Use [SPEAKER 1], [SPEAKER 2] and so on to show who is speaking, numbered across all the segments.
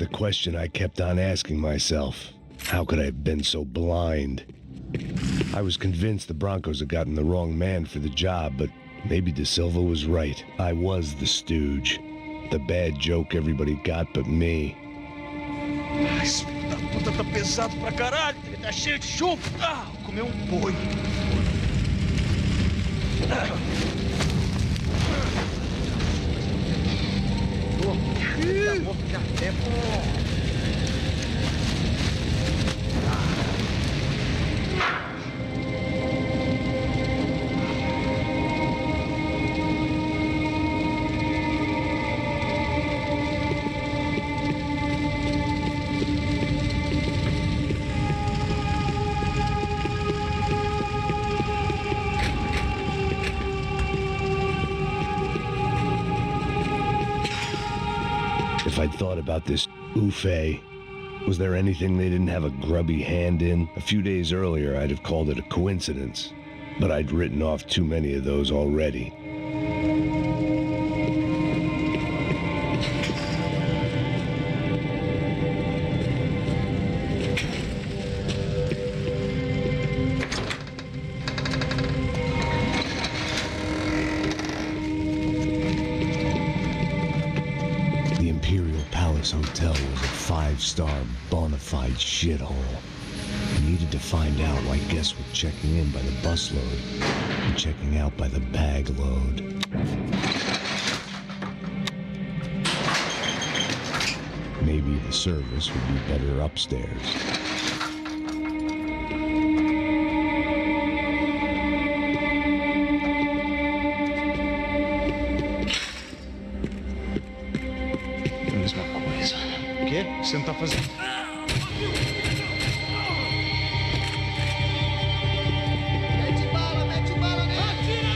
[SPEAKER 1] the question I kept on asking myself. How could I have been so blind? I was convinced the Broncos had gotten the wrong man for the job, but maybe De Silva was right. I was the stooge. The bad joke everybody got but me.
[SPEAKER 2] Esse filho da puta tá pesado pra caralho. Ele tá cheio de chumbo. Ah, comeu boi. Tá morto já há tempo.
[SPEAKER 1] If I'd thought about this Ufe, was there anything they didn't have a grubby hand in? A few days earlier, I'd have called it a coincidence, but I'd written off too many of those already. Hotel was a five-star bona fide shithole. We needed to find out why guests were checking in by the busload and checking out by the bag load. Maybe the service would be better upstairs.
[SPEAKER 2] Você não tá fazendo... Mete bala nele! Atira na cabeça dele!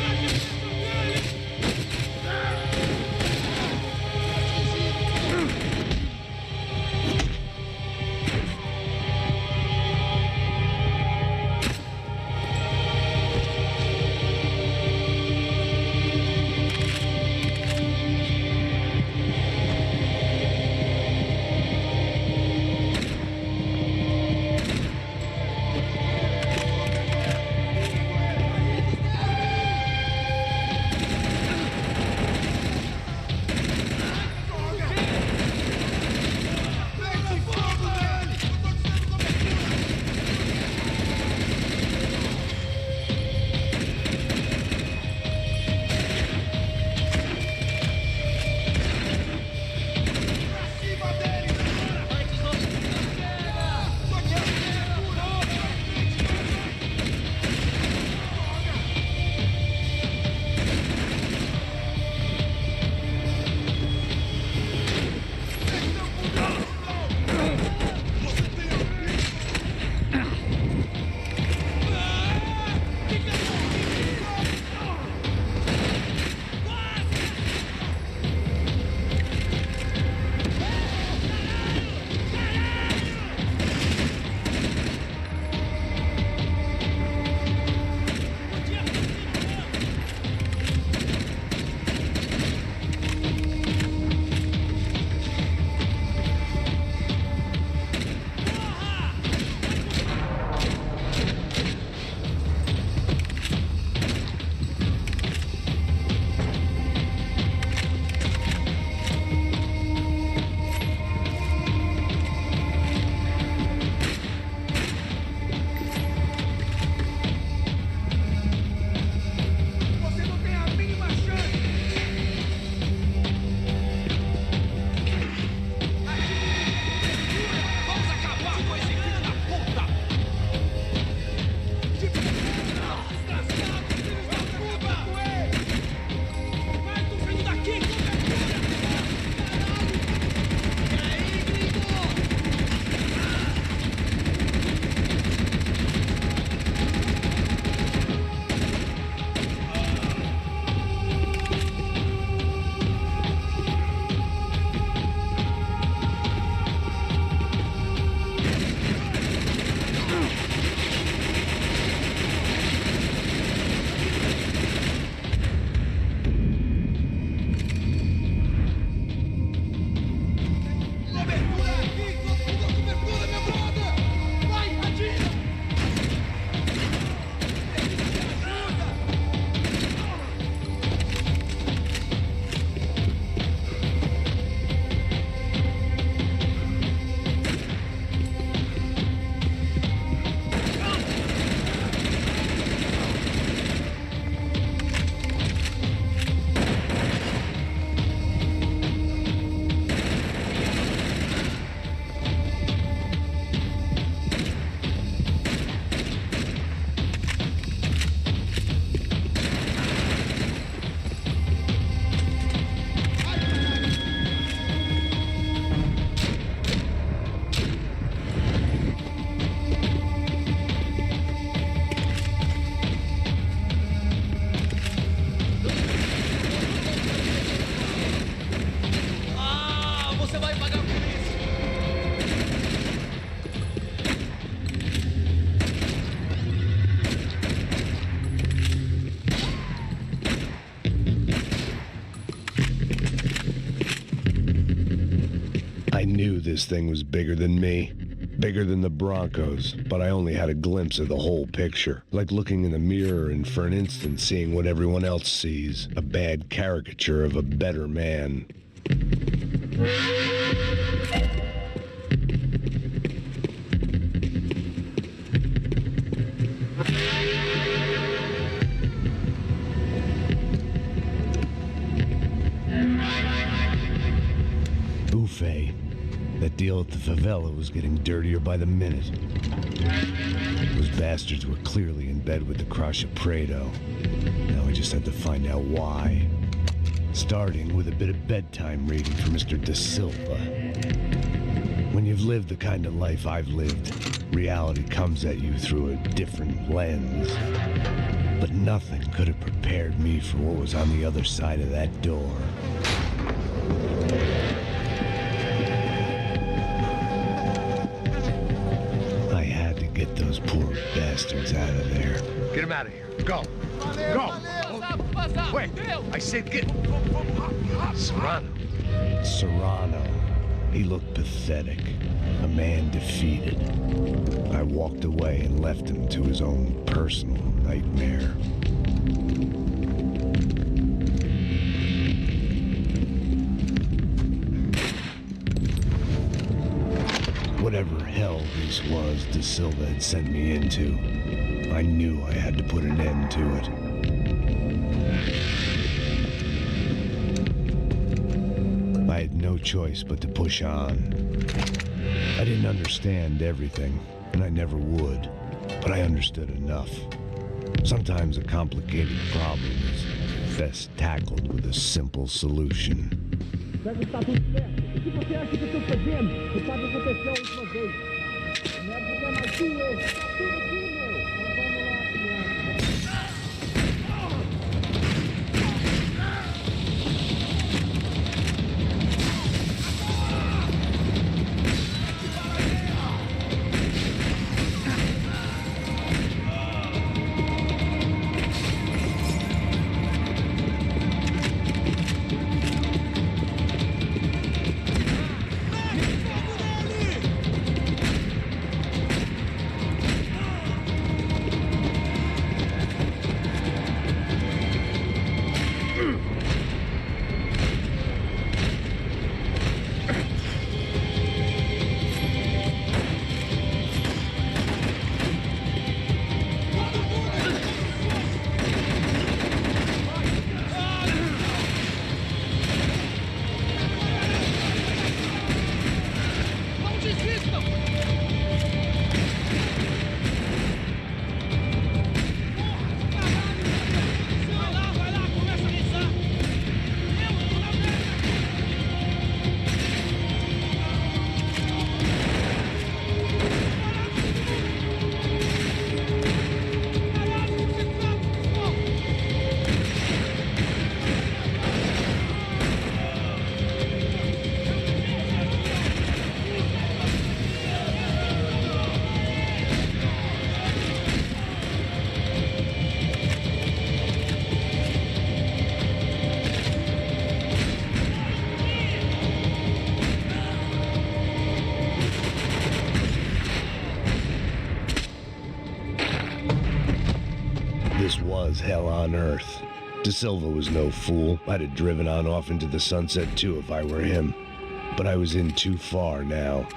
[SPEAKER 1] this thing was bigger than me. Bigger than the Broncos, but I only had a glimpse of the whole picture. Like looking in the mirror and for an instant seeing what everyone else sees. A bad caricature of a better man. Buffet. That deal at the favela was getting dirtier by the minute. Those bastards were clearly in bed with the Crusher Prado. Now I just had to find out why. Starting with a bit of bedtime reading for Mr. Da Silva. When you've lived the kind of life I've lived, reality comes at you through a different lens. But nothing could have prepared me for what was on the other side of that door. Get those poor bastards out of there.
[SPEAKER 2] Get him out of here. Go. Go. Wait. I said get... Serrano.
[SPEAKER 1] Serrano. He looked pathetic. A man defeated. I walked away and left him to his own personal nightmare. Whatever hell this was Da Silva had sent me into, I knew I had to put an end to it. I had no choice but to push on. I didn't understand everything, and I never would, but I understood enough. Sometimes a complicated problem is best tackled with a simple solution.
[SPEAKER 3] Está tudo certo. O que você acha que eu estou fazendo? Você sabe o que aconteceu a última vez. A merda é mais tu, eu. Tá tudo aqui, meu. Então vamos lá,
[SPEAKER 1] This was hell on earth. Da Silva was no fool. I'd have driven on off into the sunset too if I were him. But I was in too far now.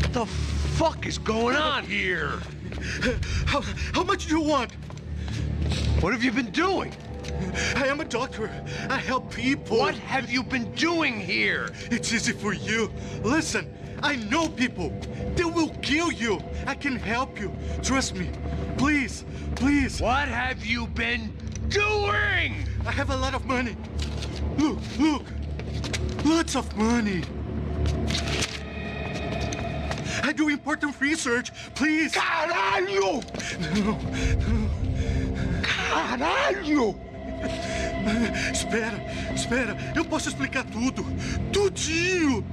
[SPEAKER 2] What the fuck is going on here?
[SPEAKER 4] How much do you want?
[SPEAKER 2] What have you been doing?
[SPEAKER 4] I am a doctor. I help people.
[SPEAKER 2] What have you been doing here?
[SPEAKER 4] It's easy for you. Listen, I know people. They will kill you. I can help you. Trust me. Please, please.
[SPEAKER 2] What have you been doing?
[SPEAKER 4] I have a lot of money. Look, look. Lots of money. I do important research. Please.
[SPEAKER 2] Caralho!
[SPEAKER 4] No, no.
[SPEAKER 2] Caralho!
[SPEAKER 4] Espera, eu posso explicar tudo. Tudinho!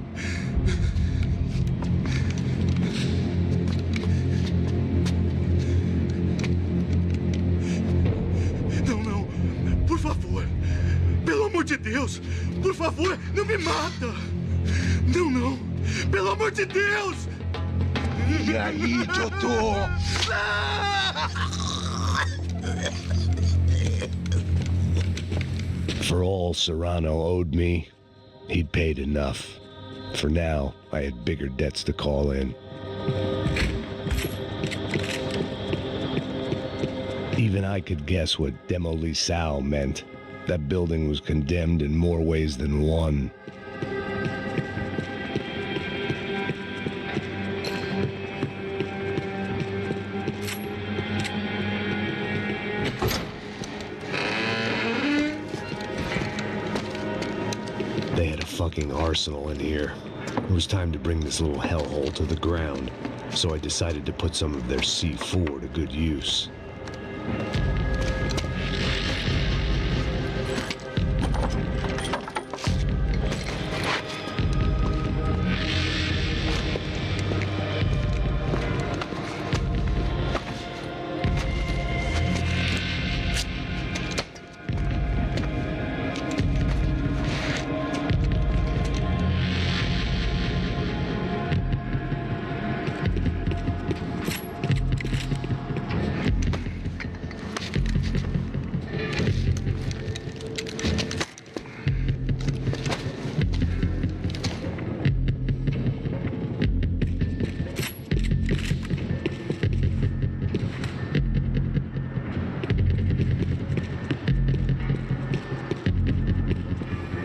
[SPEAKER 4] Não, por favor. Pelo amor de Deus, por favor, não me mata! Não, pelo amor de Deus!
[SPEAKER 2] E aí, Totô?
[SPEAKER 1] For all Serrano owed me, he'd paid enough. For now, I had bigger debts to call in. Even I could guess what Demolisal meant. That building was condemned in more ways than one. They had a fucking arsenal in here. It was time to bring this little hellhole to the ground, so I decided to put some of their C4 to good use.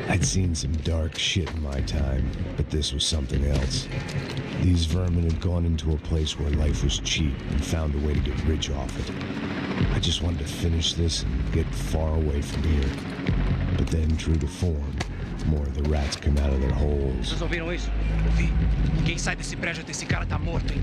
[SPEAKER 1] I'd seen some dark shit in my time, but this was something else. These vermin had gone into a place where life was cheap and found a way to get rich off it. I just wanted to finish this and get far away from here. But then, true to form, more of the rats came out of their holes.
[SPEAKER 3] Vocês ouviram isso? Ouvi. Quem sai desse prédio desse cara tá morto, hein?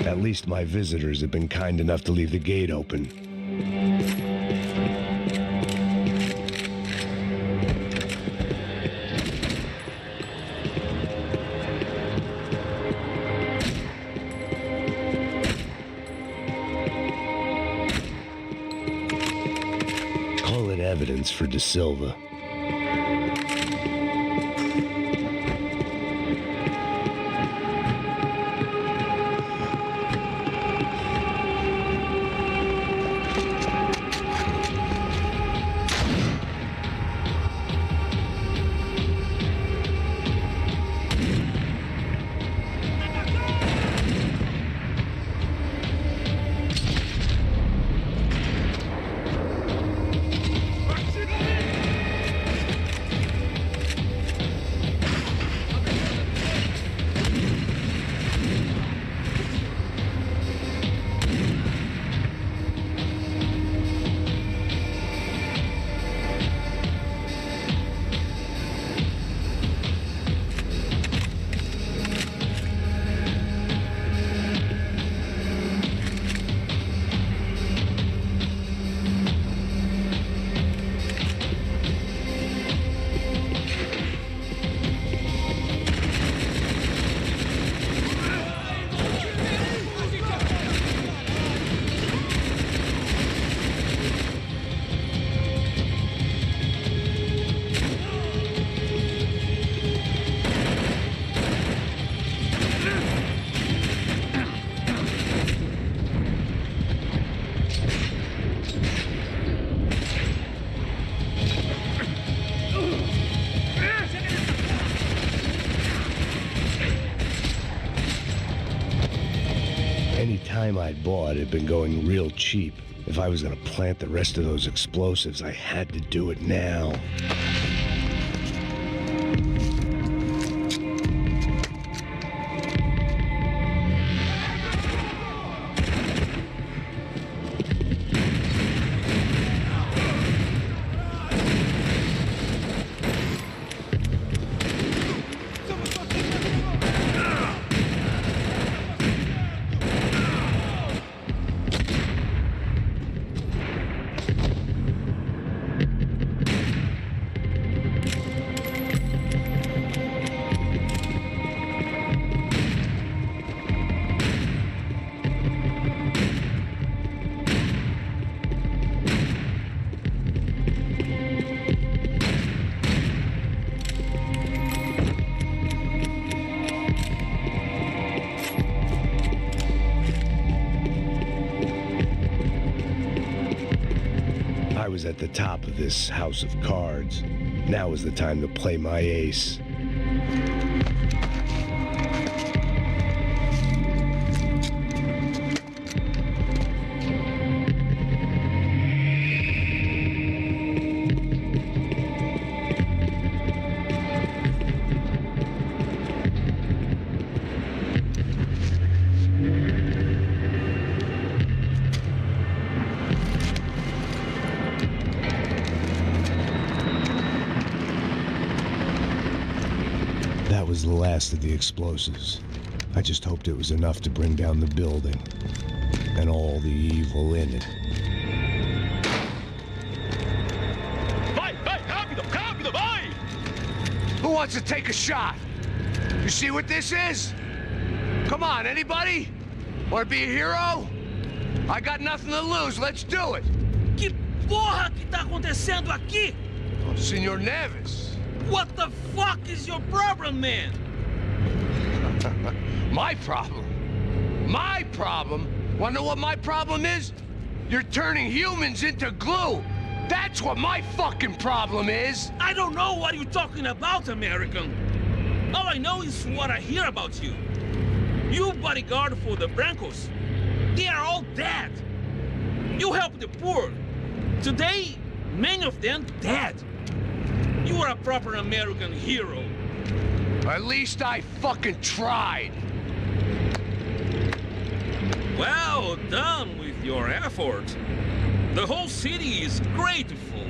[SPEAKER 1] At least my visitors have been kind enough to leave the gate open. Call it evidence for De Silva. Any time I'd bought had been going real cheap. If I was gonna plant the rest of those explosives, I had to do it now. I was at the top of this house of cards. Now was the time to play my ace. That was the last of the explosives. I just hoped it was enough to bring down the building and all the evil in it.
[SPEAKER 2] Vai, vai, rápido, rápido, vai!
[SPEAKER 5] Who wants to take a shot? You see what this is? Come on, anybody? Want to be a hero? I got nothing to lose, let's do it!
[SPEAKER 3] Que porra que tá acontecendo aqui?
[SPEAKER 5] Oh, Senor Neves.
[SPEAKER 3] What the fuck is your problem, man?
[SPEAKER 5] My problem? My problem? Wanna know what my problem is? You're turning humans into glue! That's what my fucking problem is!
[SPEAKER 3] I don't know what you're talking about, American. All I know is what I hear about you. You bodyguard for the Brancos. They are all dead. You help the poor. Today, many of them dead. You are a proper American hero.
[SPEAKER 5] At least I fucking tried.
[SPEAKER 3] Well done with your effort. The whole city is grateful.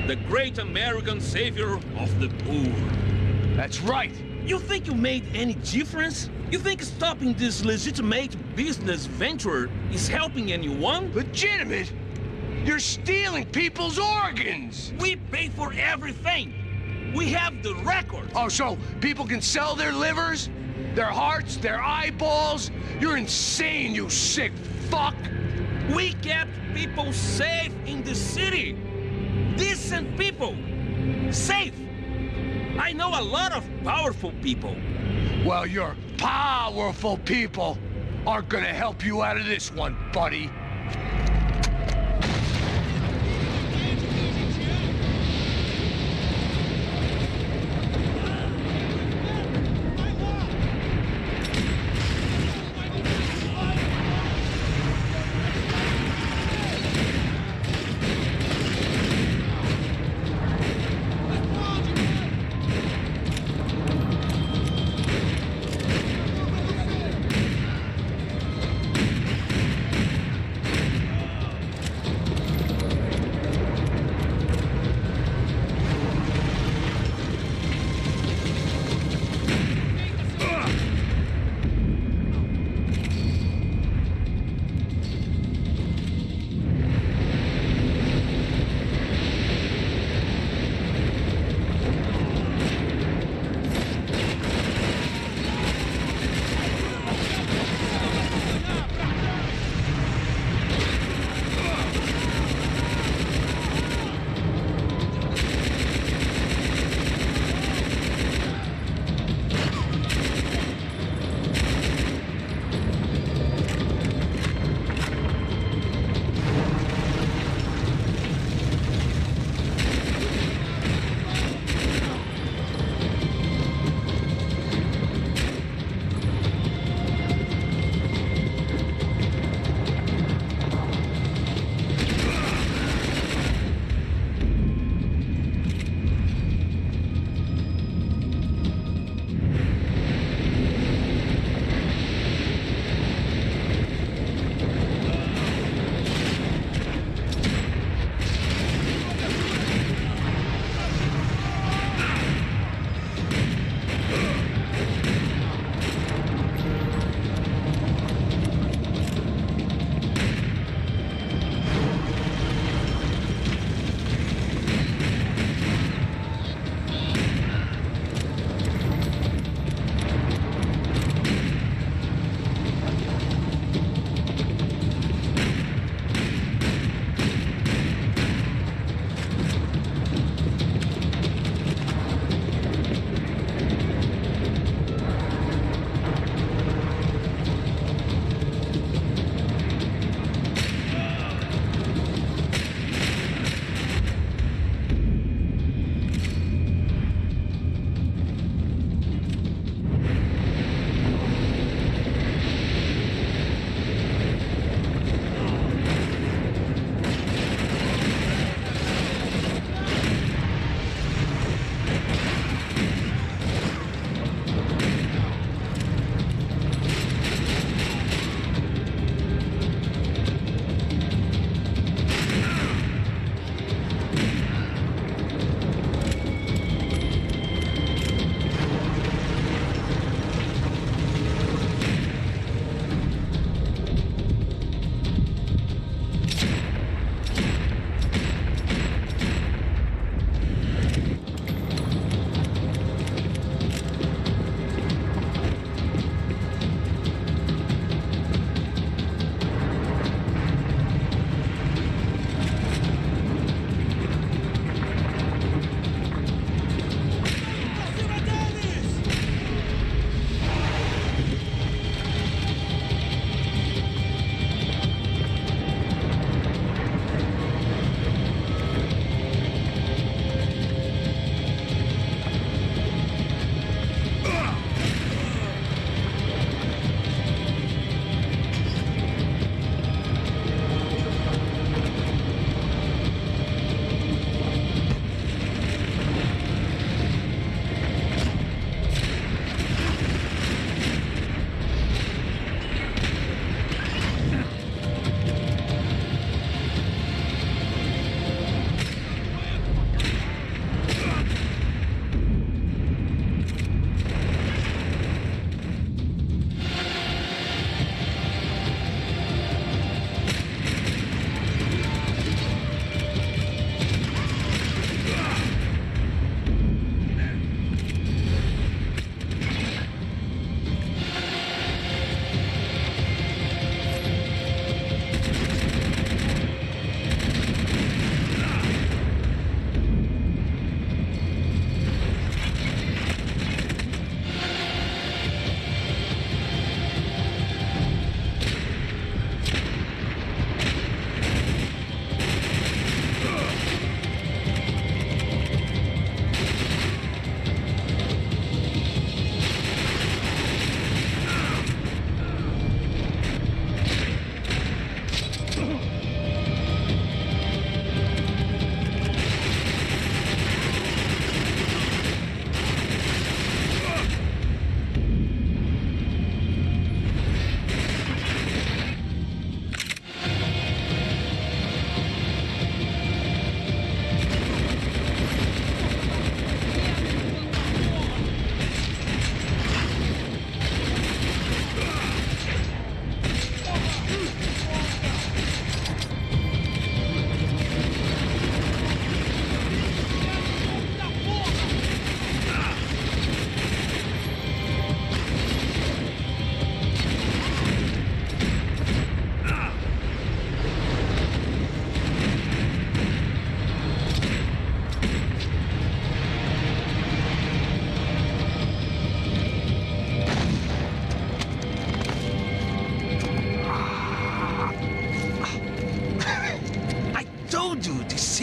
[SPEAKER 3] The great American savior of the poor.
[SPEAKER 5] That's right.
[SPEAKER 3] You think you made any difference? You think stopping this legitimate business venture is helping anyone?
[SPEAKER 5] Legitimate? You're stealing people's organs!
[SPEAKER 3] We pay for everything. We have the record.
[SPEAKER 5] Oh, so people can sell their livers? Their hearts? Their eyeballs? You're insane, you sick fuck!
[SPEAKER 3] We kept people safe in the city. Decent people. Safe. I know a lot of powerful people.
[SPEAKER 5] Well, your powerful people aren't gonna help you out of this one, buddy.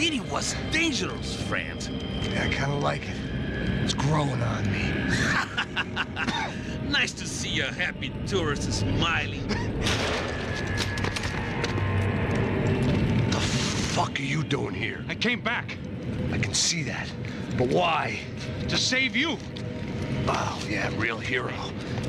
[SPEAKER 3] city was dangerous, friend.
[SPEAKER 5] Yeah, I kind of like it. It's growing on me.
[SPEAKER 3] Nice to see a happy tourist smiling.
[SPEAKER 5] The fuck are you doing here?
[SPEAKER 6] I came back
[SPEAKER 5] I can see that. But why?
[SPEAKER 6] to save you.
[SPEAKER 5] Oh, yeah, real hero.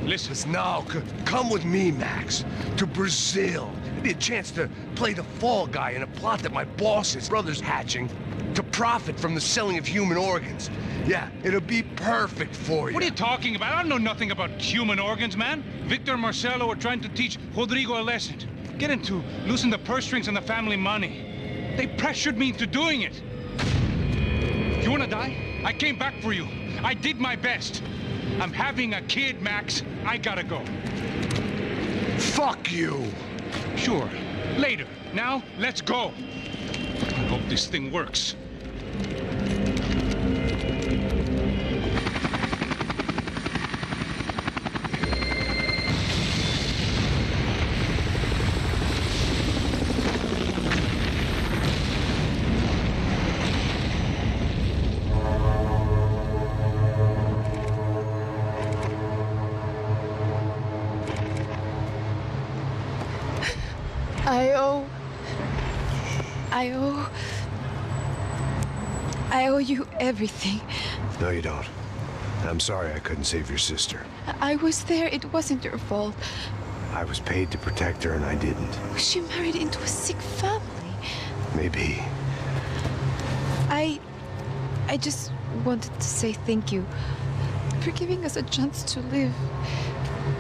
[SPEAKER 6] Listen,
[SPEAKER 5] No, come with me, Max. To Brazil. It'd be a chance to play the fall guy in a plot that my boss's brother's hatching to profit from the selling of human organs. Yeah, it'll be perfect for you.
[SPEAKER 6] what are you talking about? I don't know nothing about human organs, man. Victor and Marcelo are trying to teach Rodrigo a lesson. Get him to loosen the purse strings on the family money. They pressured me into doing it. You wanna die? I came back for you. I did my best. I'm having a kid, Max. I gotta go.
[SPEAKER 5] Fuck you.
[SPEAKER 6] Sure, later. Now, let's go. I hope this thing works.
[SPEAKER 7] I owe you everything.
[SPEAKER 5] No, you don't. I'm sorry I couldn't save your sister.
[SPEAKER 7] I was there. It wasn't your fault.
[SPEAKER 5] I was paid to protect her and I didn't.
[SPEAKER 7] She married into a sick family.
[SPEAKER 5] Maybe.
[SPEAKER 7] I just wanted to say thank you for giving us a chance to live.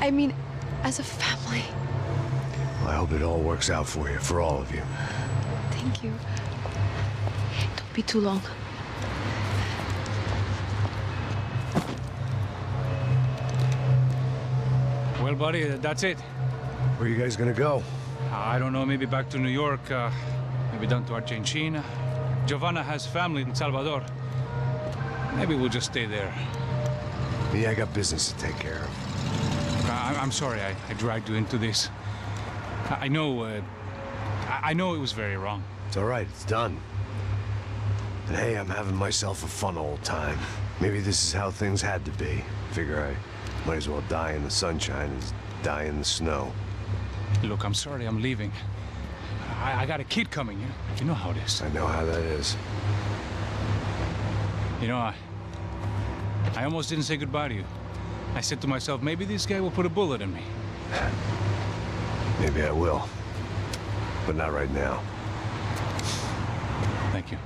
[SPEAKER 7] I mean, as a family.
[SPEAKER 5] I hope it all works out for you, for all of you.
[SPEAKER 7] Thank you. Don't be too long.
[SPEAKER 6] Well, buddy, that's it.
[SPEAKER 5] Where are you guys gonna go?
[SPEAKER 6] I don't know, maybe back to New York, maybe down to Argentina. Giovanna has family in Salvador. Maybe we'll just stay there.
[SPEAKER 5] Me, I got business to take care of.
[SPEAKER 6] I'm sorry I dragged you into this. I know it was very wrong.
[SPEAKER 5] It's all right, it's done. And hey, I'm having myself a fun old time. Maybe this is how things had to be. Figure I might as well die in the sunshine as die in the snow.
[SPEAKER 6] Look, I'm sorry I'm leaving. I got a kid coming, you know how it is.
[SPEAKER 5] I know how that is.
[SPEAKER 6] You know, I almost didn't say goodbye to you. I said to myself, maybe this guy will put a bullet in me.
[SPEAKER 5] Maybe I will. But not right now.
[SPEAKER 6] Thank you.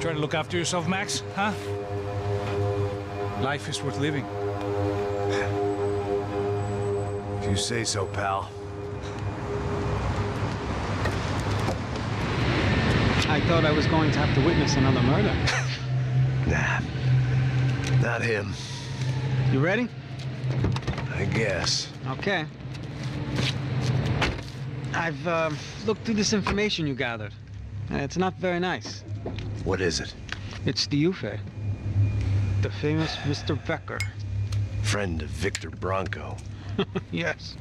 [SPEAKER 6] Try to look after yourself, Max, huh? Life is worth living.
[SPEAKER 5] If you say so, pal.
[SPEAKER 8] I thought I was going to have to witness another murder.
[SPEAKER 5] Nah, not him.
[SPEAKER 8] You ready?
[SPEAKER 5] I guess.
[SPEAKER 8] Okay. I've looked through this information you gathered. And it's not very nice.
[SPEAKER 5] What is it?
[SPEAKER 8] It's the Ufe. The famous Mr. Becker.
[SPEAKER 5] Friend of Victor Bronco.
[SPEAKER 8] Yes.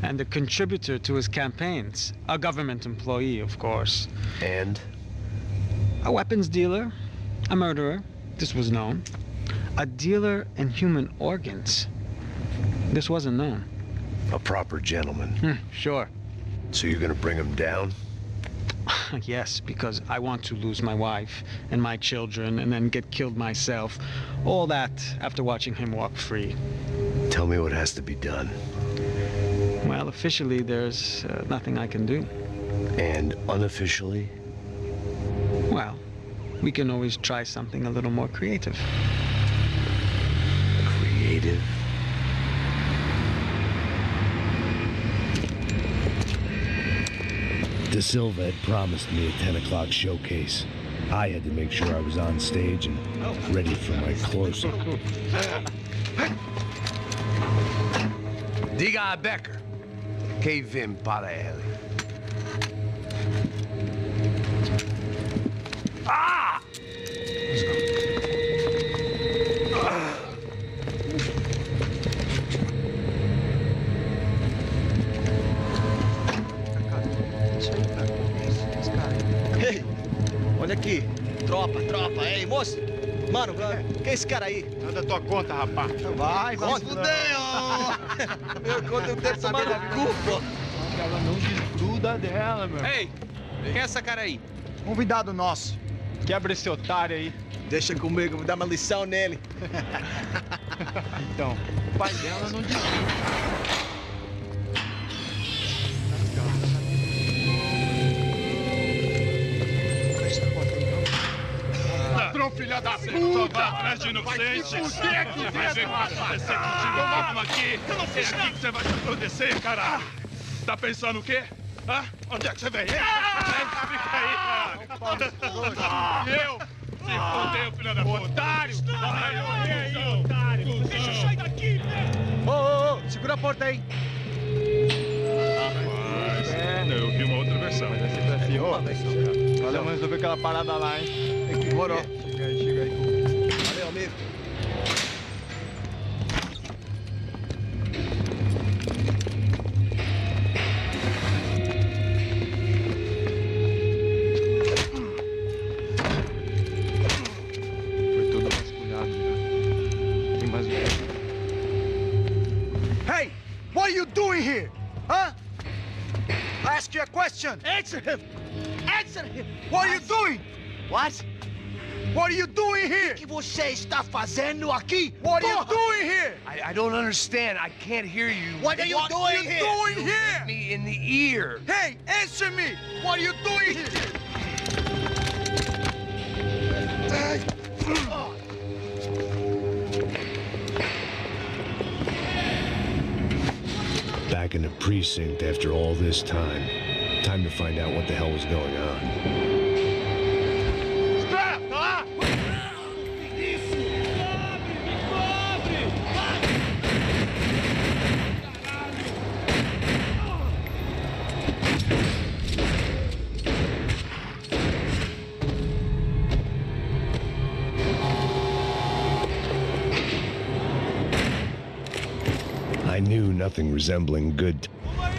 [SPEAKER 8] And a contributor to his campaigns. A government employee, of course.
[SPEAKER 5] And?
[SPEAKER 8] A weapons dealer. A murderer. This was known. A dealer in human organs. This wasn't known.
[SPEAKER 5] A proper gentleman.
[SPEAKER 8] Sure.
[SPEAKER 5] So you're gonna bring him down?
[SPEAKER 8] Yes, because I want to lose my wife and my children and then get killed myself. All that after watching him walk free.
[SPEAKER 5] Tell me what has to be done.
[SPEAKER 8] Well, officially, there's nothing I can do.
[SPEAKER 5] And unofficially?
[SPEAKER 8] Well, we can always try something a little more creative.
[SPEAKER 5] Creative?
[SPEAKER 1] De Silva had promised me a 10 o'clock showcase. I had to make sure I was on stage and ready for my close-up.
[SPEAKER 5] Diga a Becker. Que vim para ele. Ah!
[SPEAKER 2] Tropa. Ei, moço. Mano, quem é esse cara aí?
[SPEAKER 4] Nada tua conta, rapaz.
[SPEAKER 2] Vai, fudeu! Meu conta eu quero tomar no cu, pô.
[SPEAKER 4] Ela não desgruda dela, meu.
[SPEAKER 3] Ei, quem é essa cara aí?
[SPEAKER 4] Convidado nosso. Quebra esse otário aí.
[SPEAKER 2] Deixa comigo, vou dar uma lição nele.
[SPEAKER 4] Então, o pai dela não desgruda.
[SPEAKER 9] Ladrão, filha da puta! Vai atrás de inocente! Vai ver o que vai acontecer contigo! Vamos aqui! Eu não fiz aqui que você vai se acontecer, caralho! Tá pensando o quê? Hã? Onde é que você vem? Fica aí, caralho! Eu? Se fodeu, filha da puta! Otário! Vai, otário! Deixa eu sair daqui, velho!
[SPEAKER 4] Ô, segura a porta aí.
[SPEAKER 9] Rapaz, eu vi uma outra versão.
[SPEAKER 4] Vamos resolver aquela parada lá, hein? Demorou. Chega aí.
[SPEAKER 2] Valeu, amigo.
[SPEAKER 4] Foi todo vasculhado já. Tem mais um. Hey! What are you doing here? Huh? I ask you a question.
[SPEAKER 2] Answer him! Answer him!
[SPEAKER 4] What are you doing?
[SPEAKER 2] What?
[SPEAKER 4] What are you doing here?
[SPEAKER 2] O que você está fazendo aqui?
[SPEAKER 4] What are you
[SPEAKER 2] Porra!
[SPEAKER 4] doing here?
[SPEAKER 5] I don't understand. I can't hear you.
[SPEAKER 2] What are you doing here?
[SPEAKER 4] Doing
[SPEAKER 5] Hit
[SPEAKER 4] here?
[SPEAKER 5] me in the ear.
[SPEAKER 4] Hey, answer me! What are you doing here?
[SPEAKER 1] Back in the precinct after all this time. Time to find out what the hell was going on. I knew nothing resembling good. I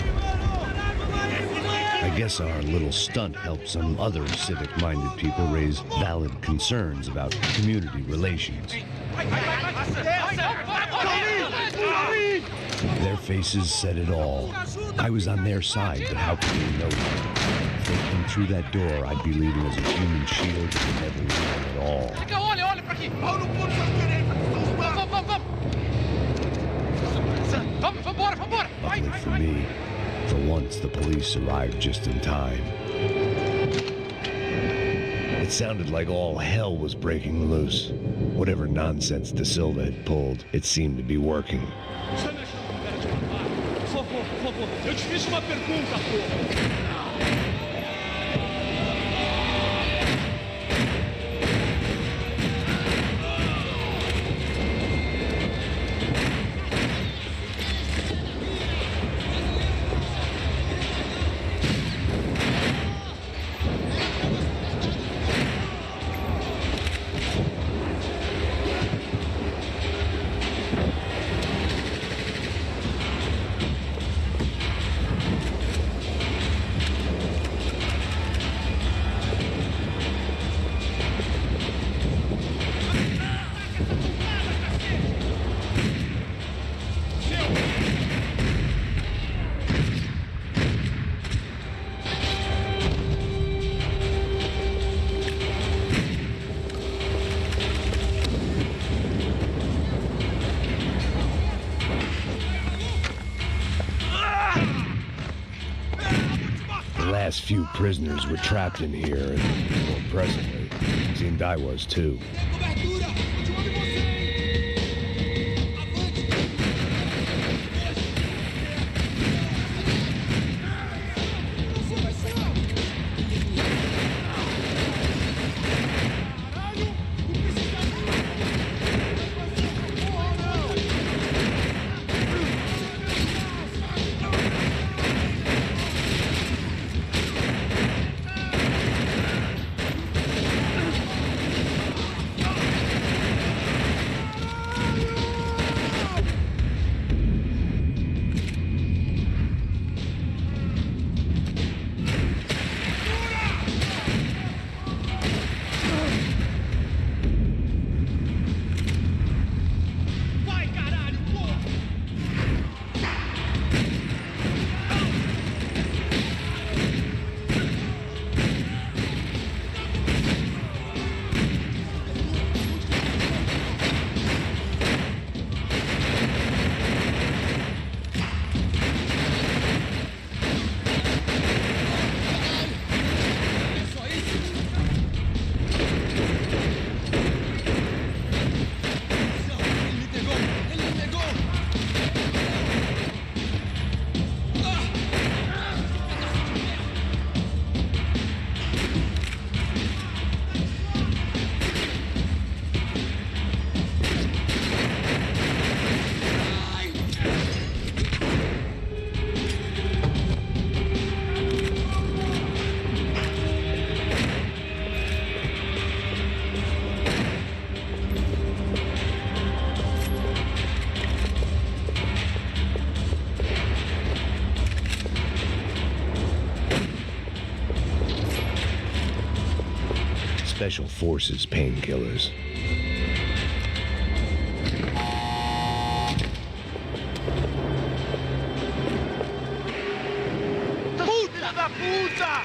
[SPEAKER 1] guess our little stunt helped some other civic-minded people raise valid concerns about community relations. Their faces said it all. I was on their side, but how could they know that? If they came through that door, I'd be leaving as a human shield that would never leave them at all.
[SPEAKER 3] Olha pra aqui! Vambora!
[SPEAKER 1] Luckily for me, for once the police arrived just in time. It sounded like all hell was breaking loose. Whatever nonsense De Silva had pulled, it seemed to be working.
[SPEAKER 3] Por favor, eu te fiz uma pergunta, porra!
[SPEAKER 1] The last few prisoners were trapped in here, and more presently, seemed I was too. Special Forces painkillers.
[SPEAKER 2] Puta da puta!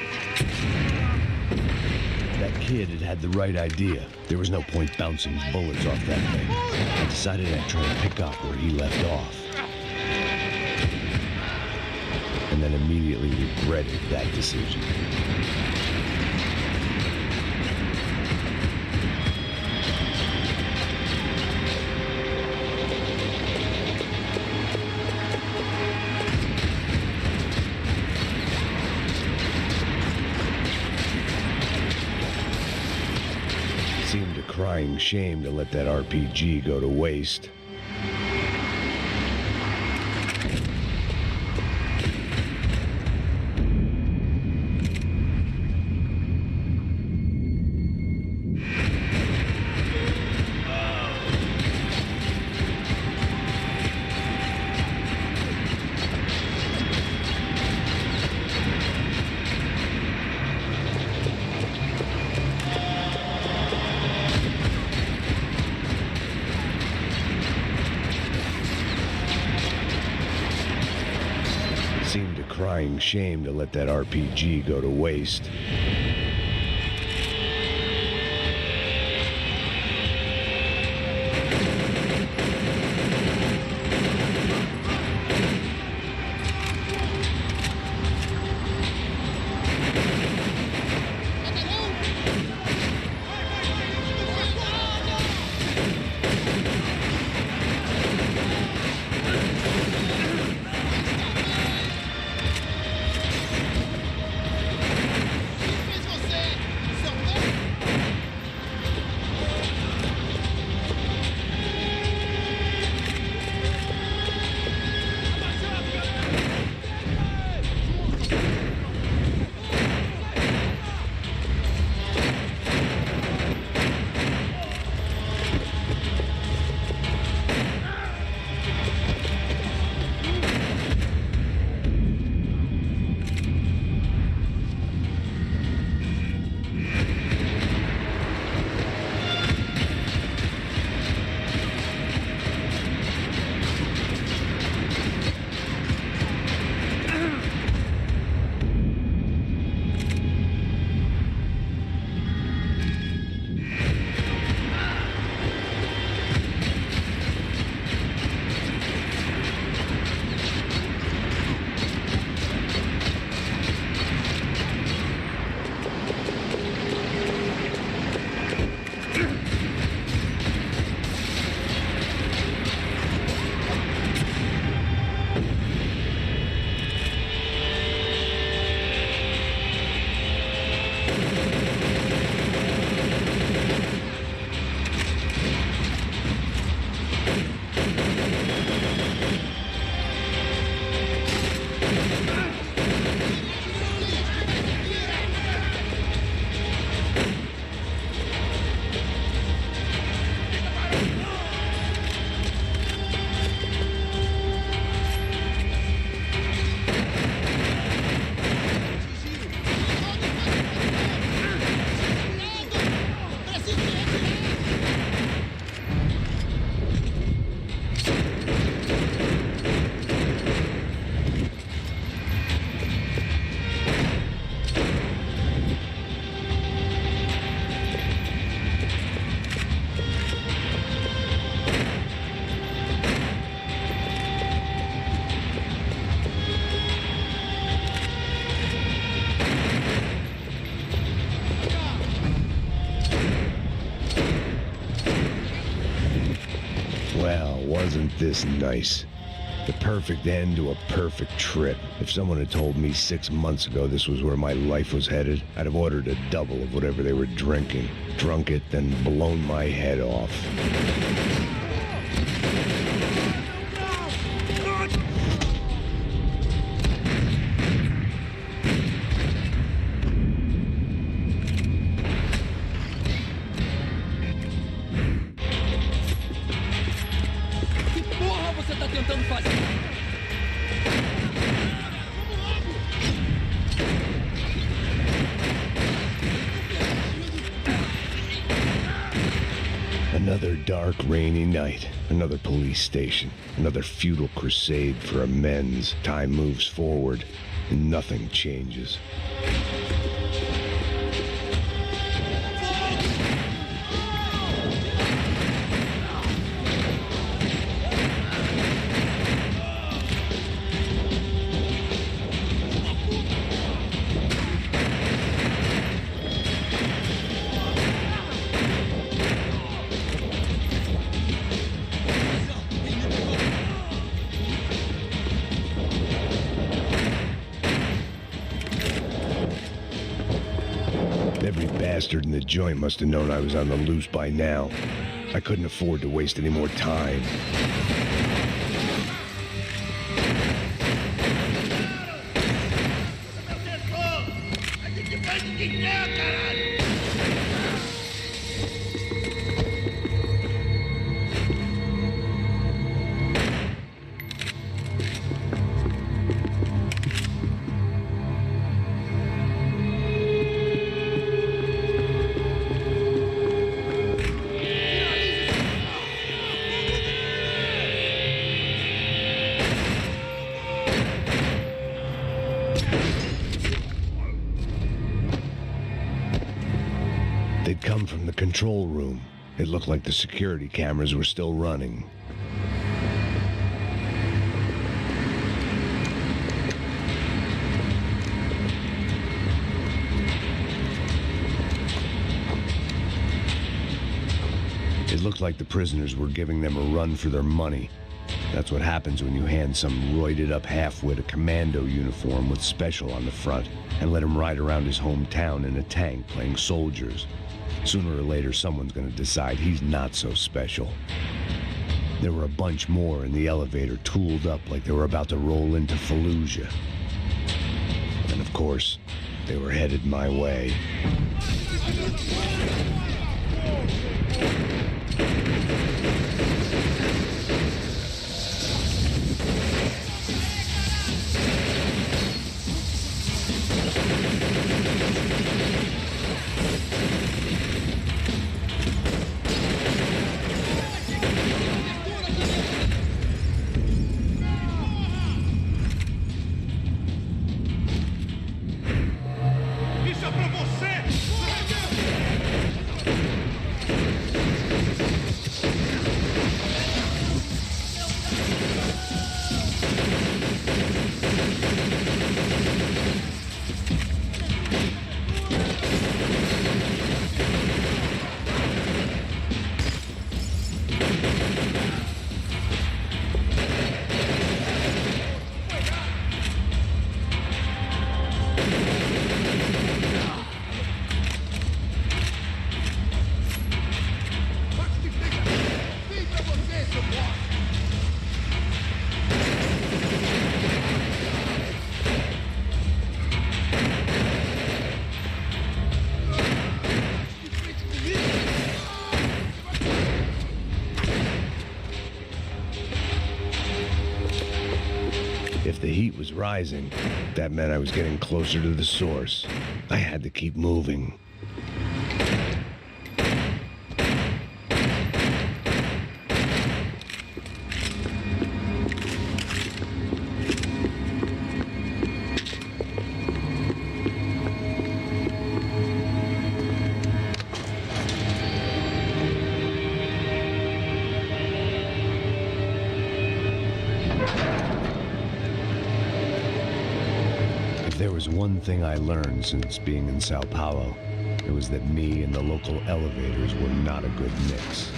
[SPEAKER 1] That kid had the right idea. There was no point bouncing bullets off that thing. I decided I'd try to pick up where he left off. And then immediately regretted that decision. Seemed a crying shame to let that RPG go to waste. Seemed a crying shame to let that RPG go to waste. Well, wasn't this nice? The perfect end to a perfect trip. If someone had told me 6 months ago this was where my life was headed, I'd have ordered a double of whatever they were drinking, drunk it, then blown my head off. Another dark, rainy night. Another police station. Another futile crusade for amends. Time moves forward, and nothing changes. Every bastard in the joint must have known I was on the loose by now. I couldn't afford to waste any more time. They'd come from the control room. It looked like the security cameras were still running. It looked like the prisoners were giving them a run for their money. That's what happens when you hand some roided-up halfwit a commando uniform with special on the front and let him ride around his hometown in a tank playing soldiers. Sooner or later, someone's gonna decide he's not so special. There were a bunch more in the elevator, tooled up like they were about to roll into Fallujah. And of course, they were headed my way.
[SPEAKER 9] Isso é pra você!
[SPEAKER 1] If the heat was rising, that meant I was getting closer to the source. I had to keep moving. If there was one thing I learned since being in Sao Paulo, it was that me and the local elevators were not a good mix.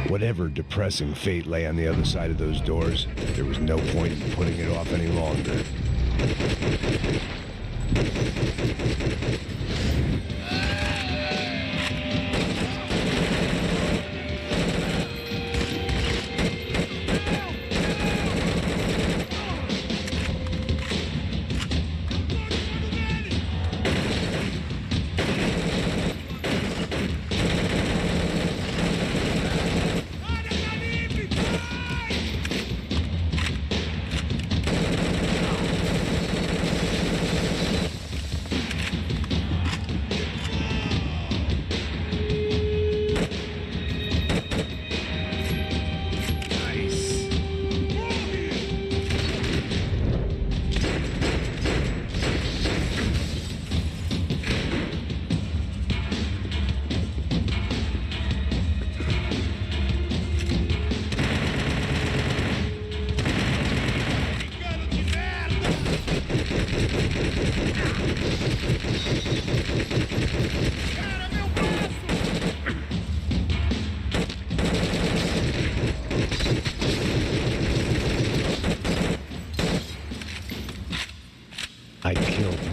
[SPEAKER 1] Whatever depressing fate lay on the other side of those doors, there was no point in putting it off any longer.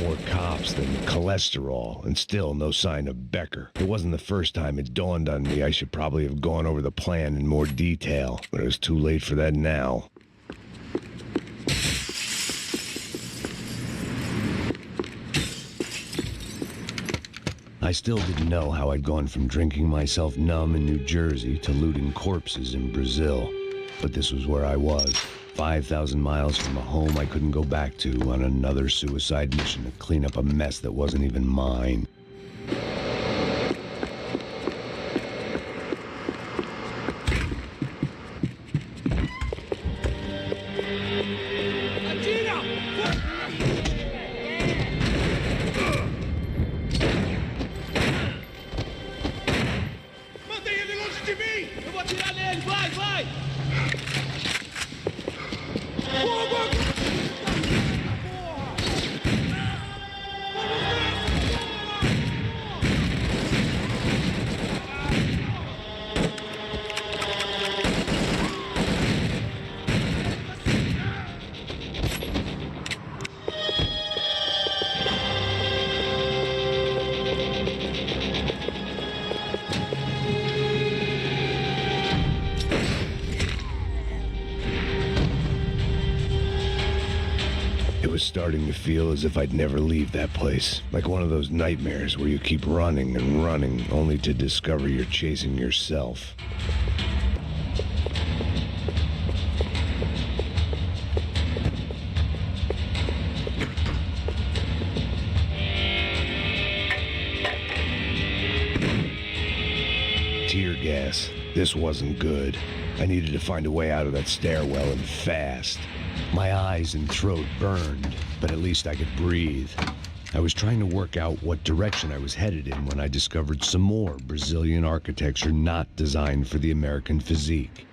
[SPEAKER 1] more cops than cholesterol, and still no sign of Becker. It wasn't the first time it dawned on me I should probably have gone over the plan in more detail, but it was too late for that now. I still didn't know how I'd gone from drinking myself numb in New Jersey to looting corpses in Brazil. But this was where I was, 5,000 miles from a home I couldn't go back to, on another suicide mission to clean up a mess that wasn't even mine. Starting to feel as if I'd never leave that place. Like one of those nightmares where you keep running and running, only to discover you're chasing yourself. Tear gas. This wasn't good. I needed to find a way out of that stairwell, and fast. My eyes and throat burned, but at least I could breathe. I was trying to work out what direction I was headed in when I discovered some more Brazilian architecture not designed for the American physique.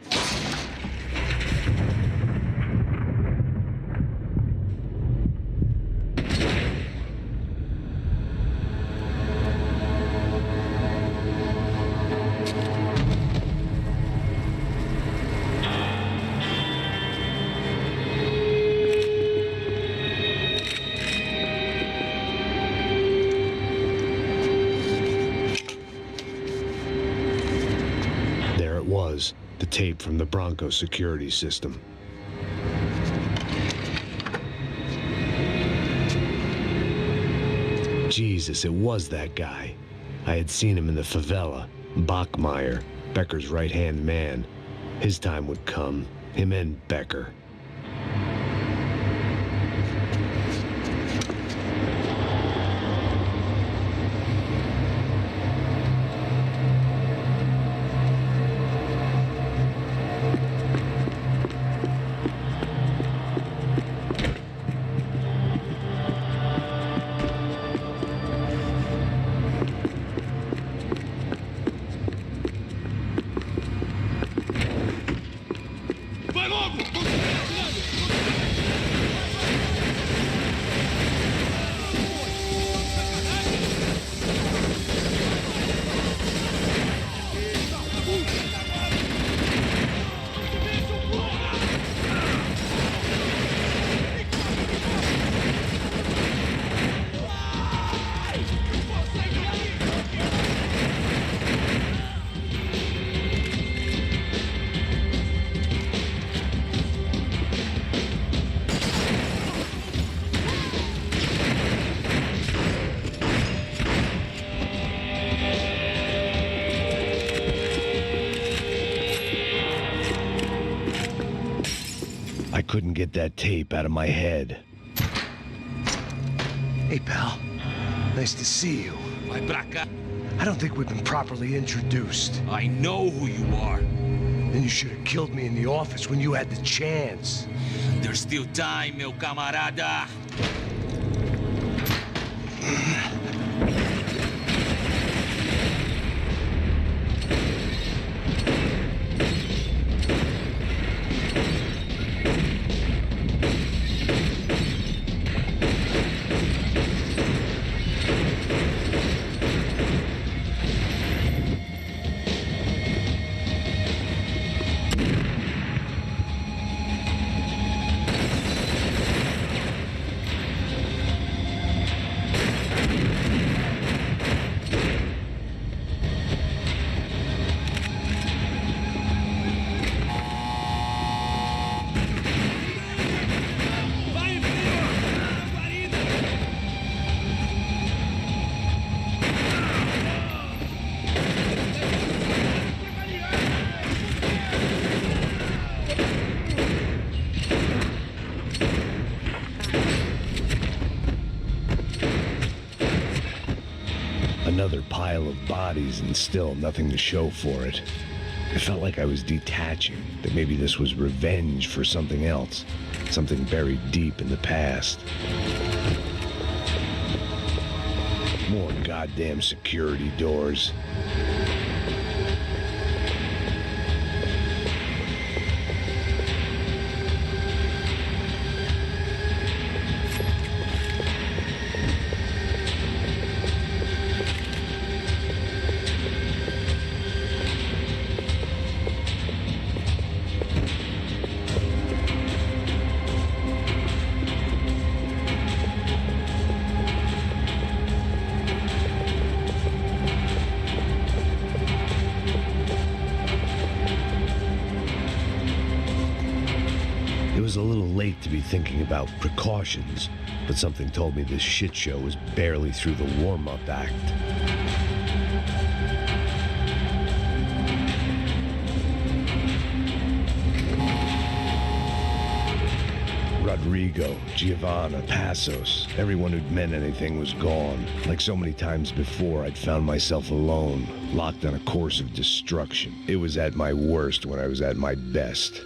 [SPEAKER 1] The tape from the Bronco security system. Jesus, it was that guy. I had seen him in the favela. Bachmeyer, Becker's right-hand man. His time would come. Him and Becker. I couldn't get that tape out of my head.
[SPEAKER 5] Hey, pal. Nice to see you.
[SPEAKER 3] Vai pra cá.
[SPEAKER 5] I don't think we've been properly introduced.
[SPEAKER 3] I know who you are.
[SPEAKER 5] Then you should have killed me in the office when you had the chance.
[SPEAKER 3] There's still time, meu camarada.
[SPEAKER 1] Another pile of bodies and still nothing to show for it. It felt like I was detaching, that maybe this was revenge for something else, something buried deep in the past. More goddamn security doors. It was a little late to be thinking about precautions, but something told me this shit show was barely through the warm-up act. Rodrigo, Giovanna, Passos, everyone who'd meant anything was gone. Like so many times before, I'd found myself alone, locked on a course of destruction. It was at my worst when I was at my best.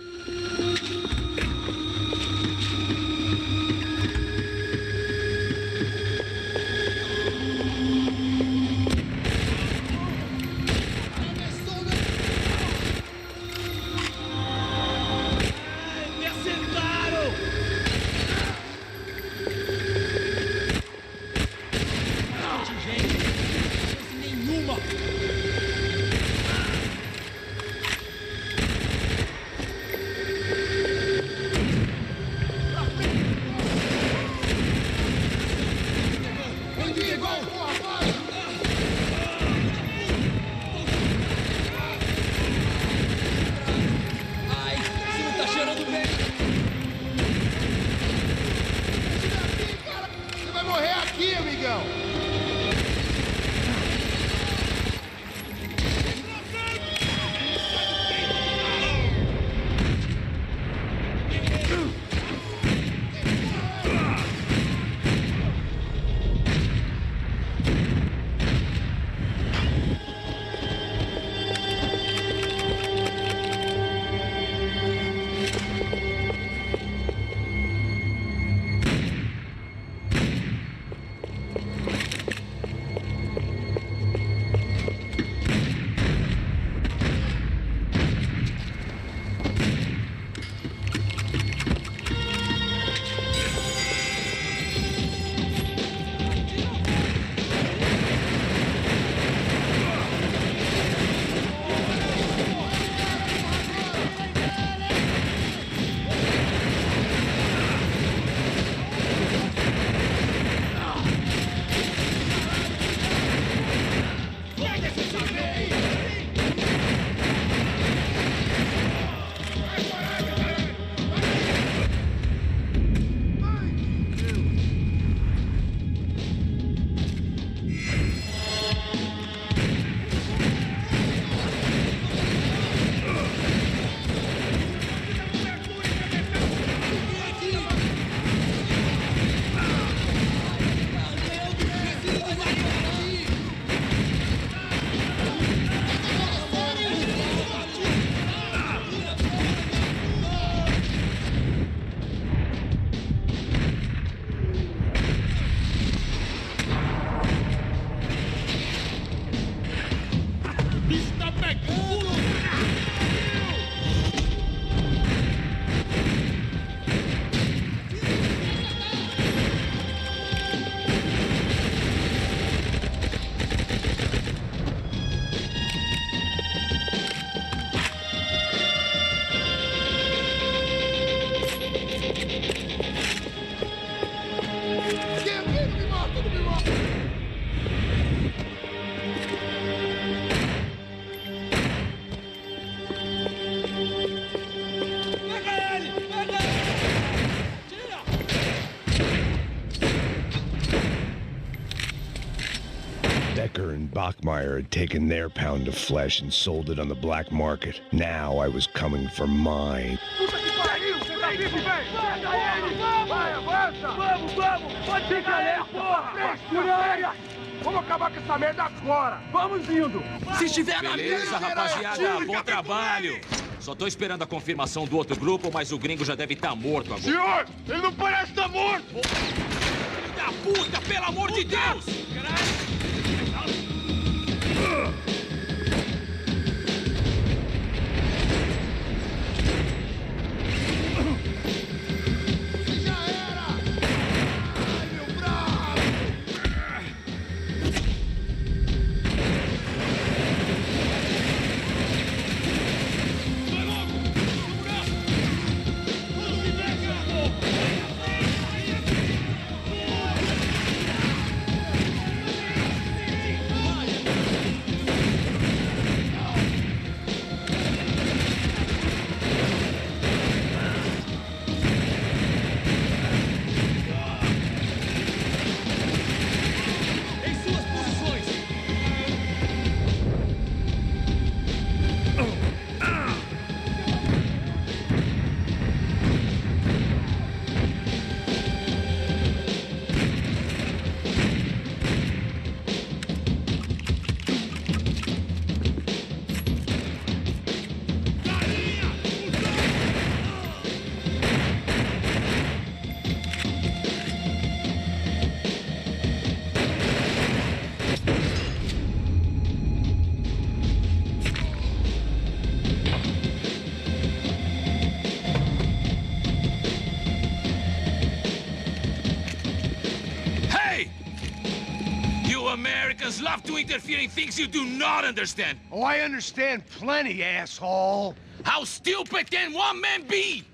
[SPEAKER 1] Bachmeyer had taken their pound of flesh and sold it on the black market. Now I was coming for mine.
[SPEAKER 5] Vamos acabar com essa merda agora! Vamos indo!
[SPEAKER 2] Se estiver na
[SPEAKER 10] Beleza, rapaziada. Bom trabalho. Só tô esperando a confirmação do outro grupo, mas o gringo já deve estar morto agora.
[SPEAKER 9] Senhor, ele não parece estar morto!
[SPEAKER 10] Filho da puta, pelo amor de Deus!
[SPEAKER 3] Americans love to interfere in things you do not understand.
[SPEAKER 5] Oh, I understand plenty, asshole.
[SPEAKER 3] How stupid can one man be?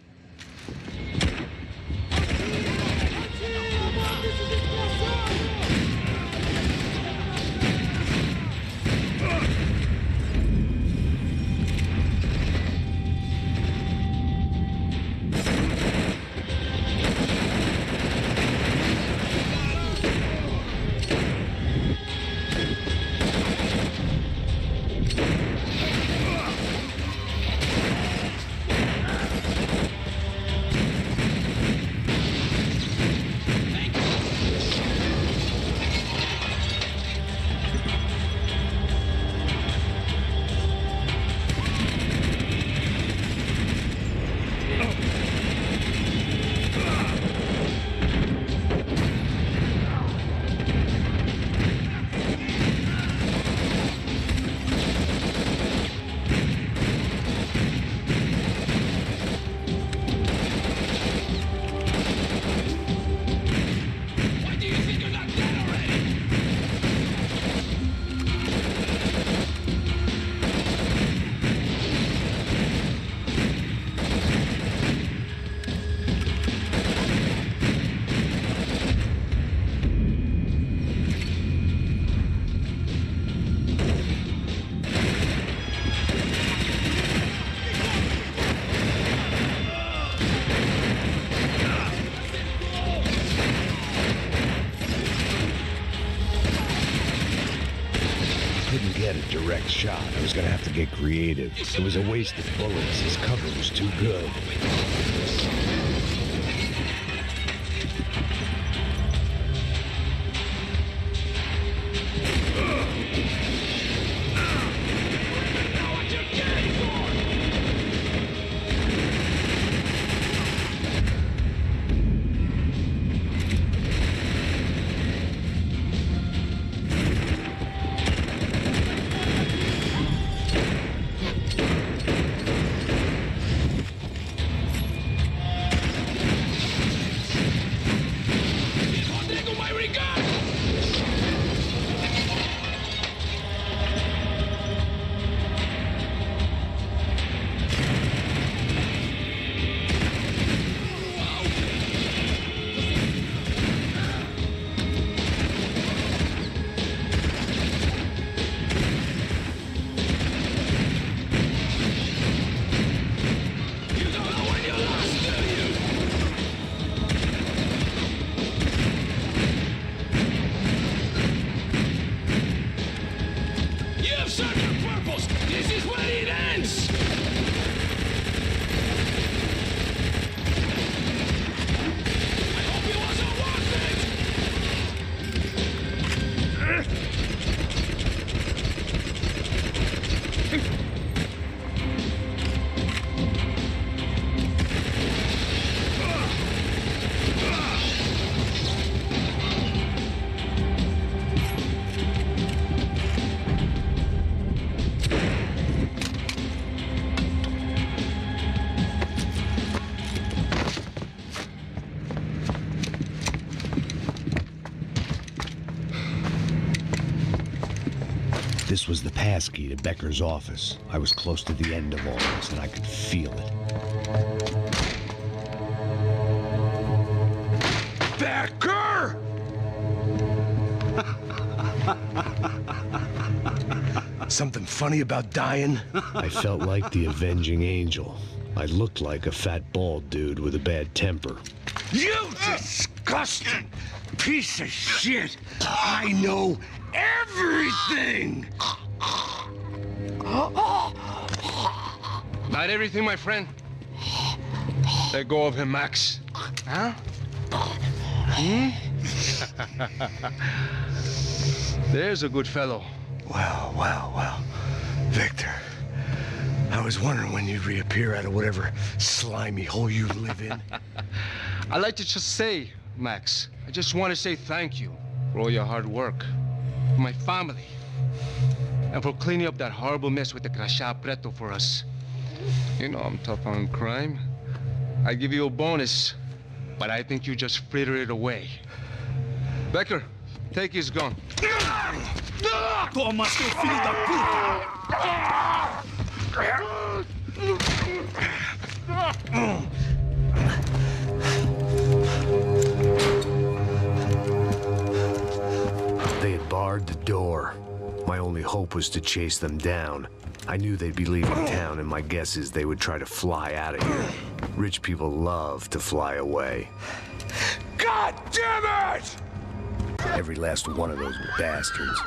[SPEAKER 1] Direct shot. I was gonna have to get creative. It was a waste of bullets. His cover was too good. This was the passkey to Becker's office. I was close to the end of all this, and I could feel it.
[SPEAKER 5] Becker! Something funny about dying?
[SPEAKER 1] I felt like the avenging angel. I looked like a fat bald dude with a bad temper.
[SPEAKER 5] You disgusting piece of shit! I know everything! Not everything, my friend. Let go of him, Max. Huh? There's a good fellow. Well. Victor, I was wondering when you'd reappear out of whatever slimy hole you live in. I'd like to just say, Max, I just want to say thank you for all your hard work, for my family, and for cleaning up that horrible mess with the crachá preto for us. You know I'm tough on crime. I give you a bonus, but I think you just fritter it away. Becker, take his gun.
[SPEAKER 2] Toma, seu filho da
[SPEAKER 1] They had barred the door. My only hope was to chase them down. I knew they'd be leaving town, and my guess is they would try to fly out of here. Rich people love to fly away.
[SPEAKER 5] God damn it!
[SPEAKER 1] Every last one of those bastards.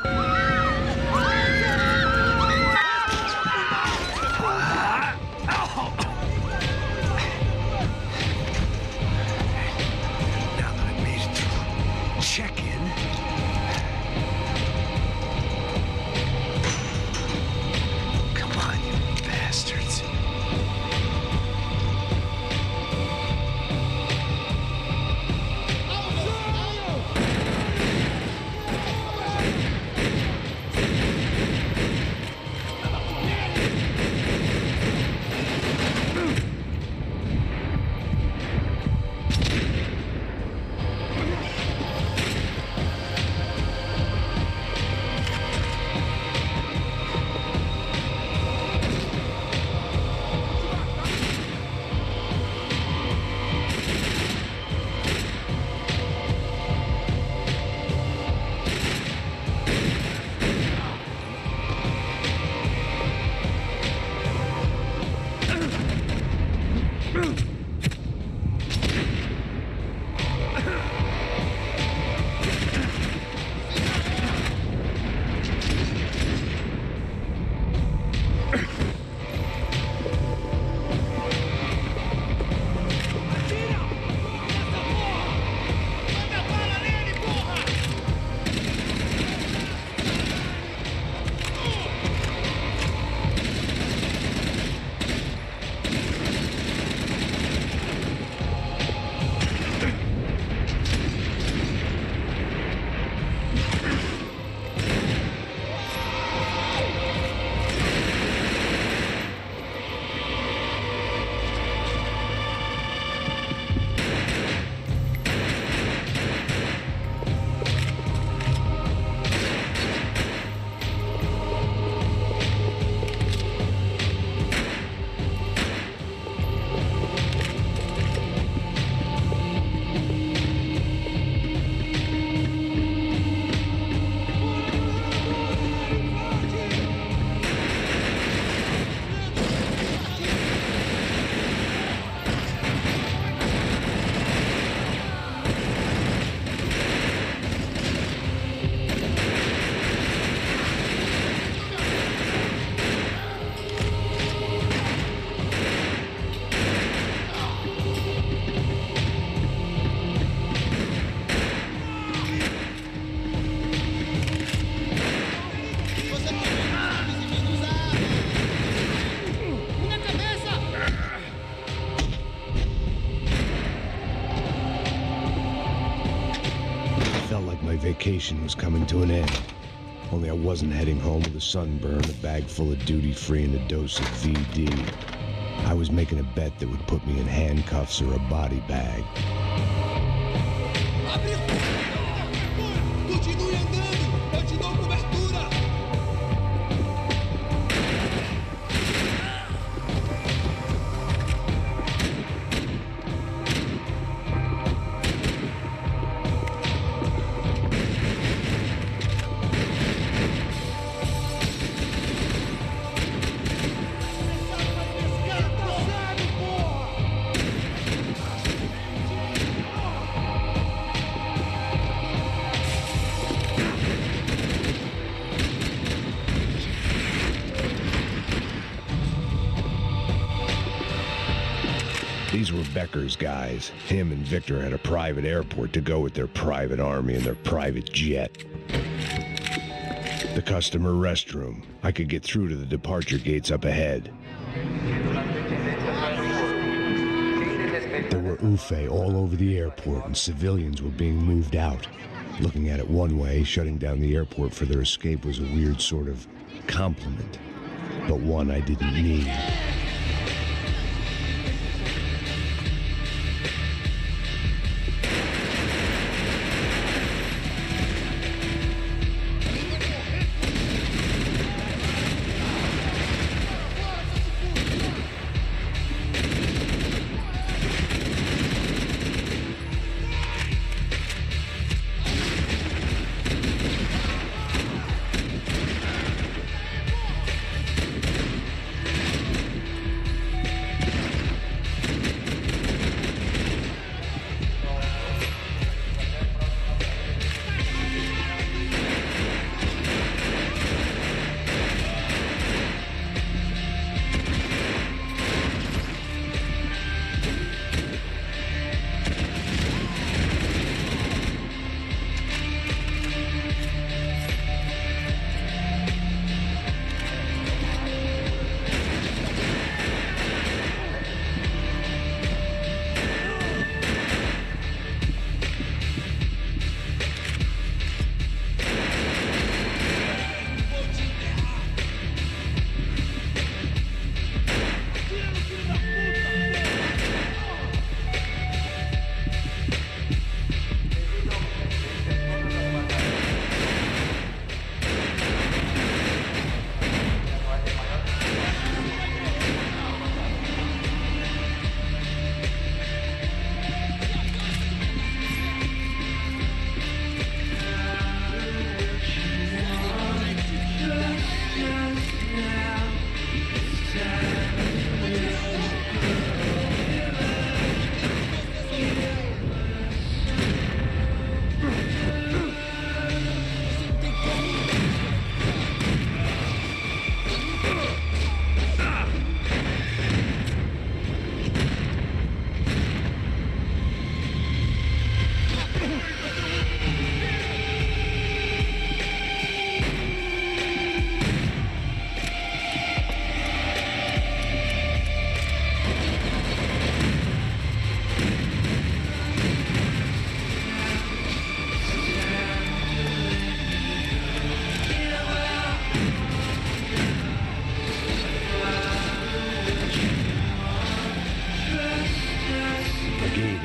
[SPEAKER 5] Now that I made it through check-in, come on, you bastards.
[SPEAKER 1] Vacation was coming to an end. Only I wasn't heading home with a sunburn, a bag full of duty-free, and a dose of VD. I was making a bet that would put me in handcuffs or a body bag. Becker's guys. Him and Victor had a private airport to go with their private army and their private jet. The customer restroom. I could get through to the departure gates up ahead. There were UFE all over the airport, and civilians were being moved out. Looking at it one way, shutting down the airport for their escape was a weird sort of compliment, but one I didn't need.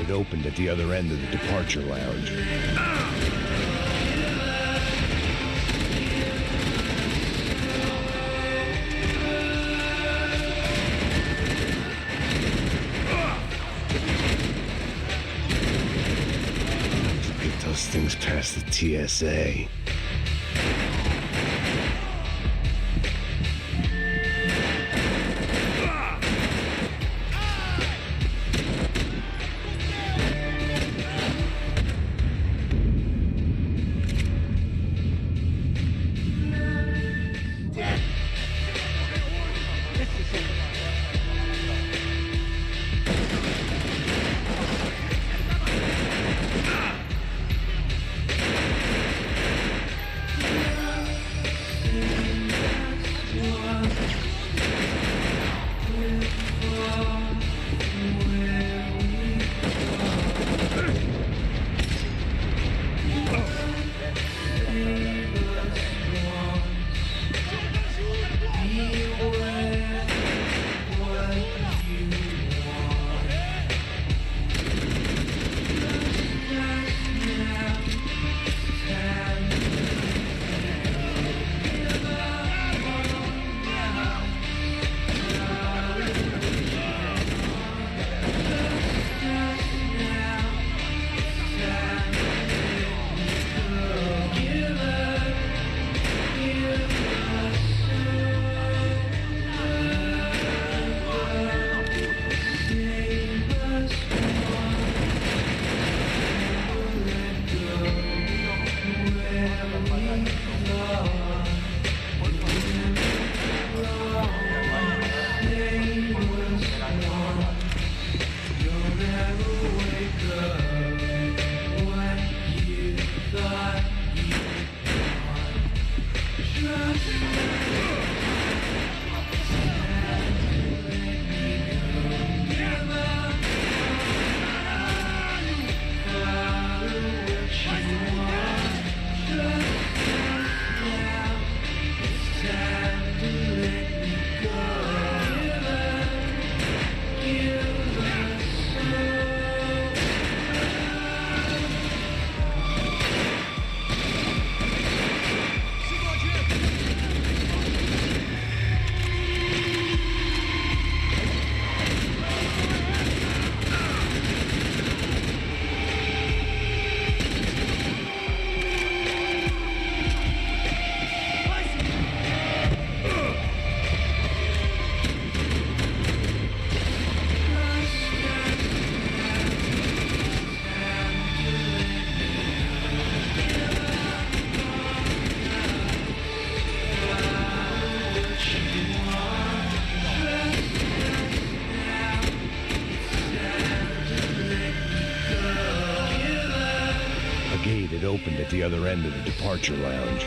[SPEAKER 1] Opened at the other end of the departure lounge. Get those things past the TSA. gate had opened at the other end of the departure lounge.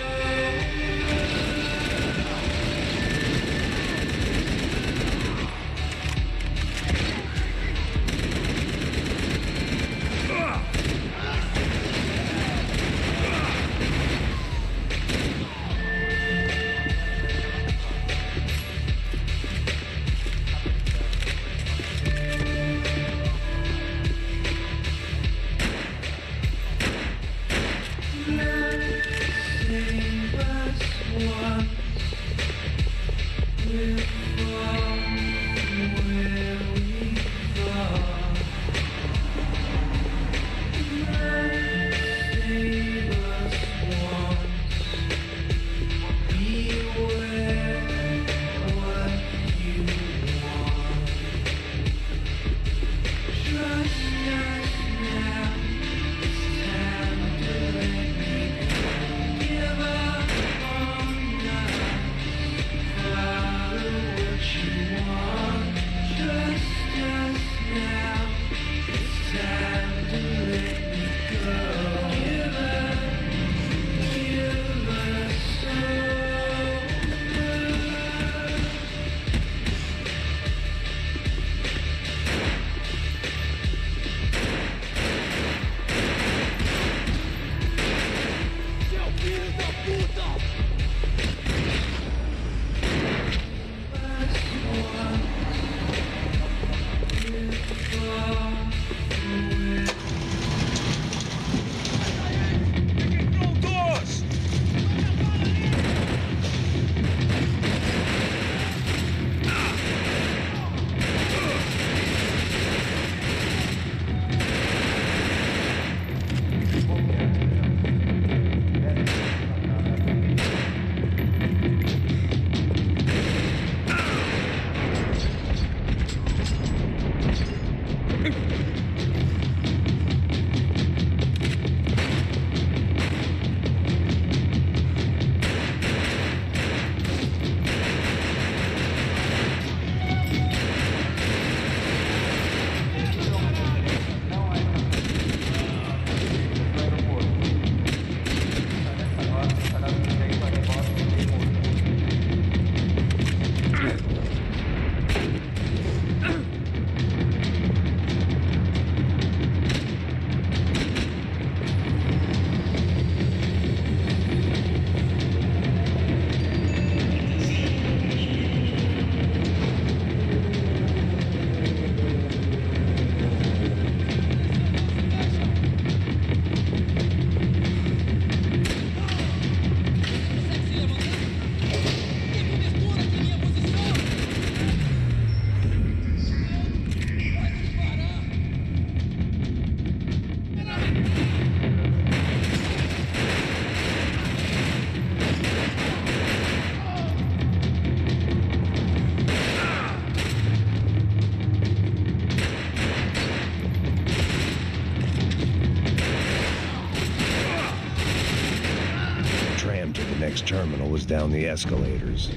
[SPEAKER 1] Next terminal was down the escalators.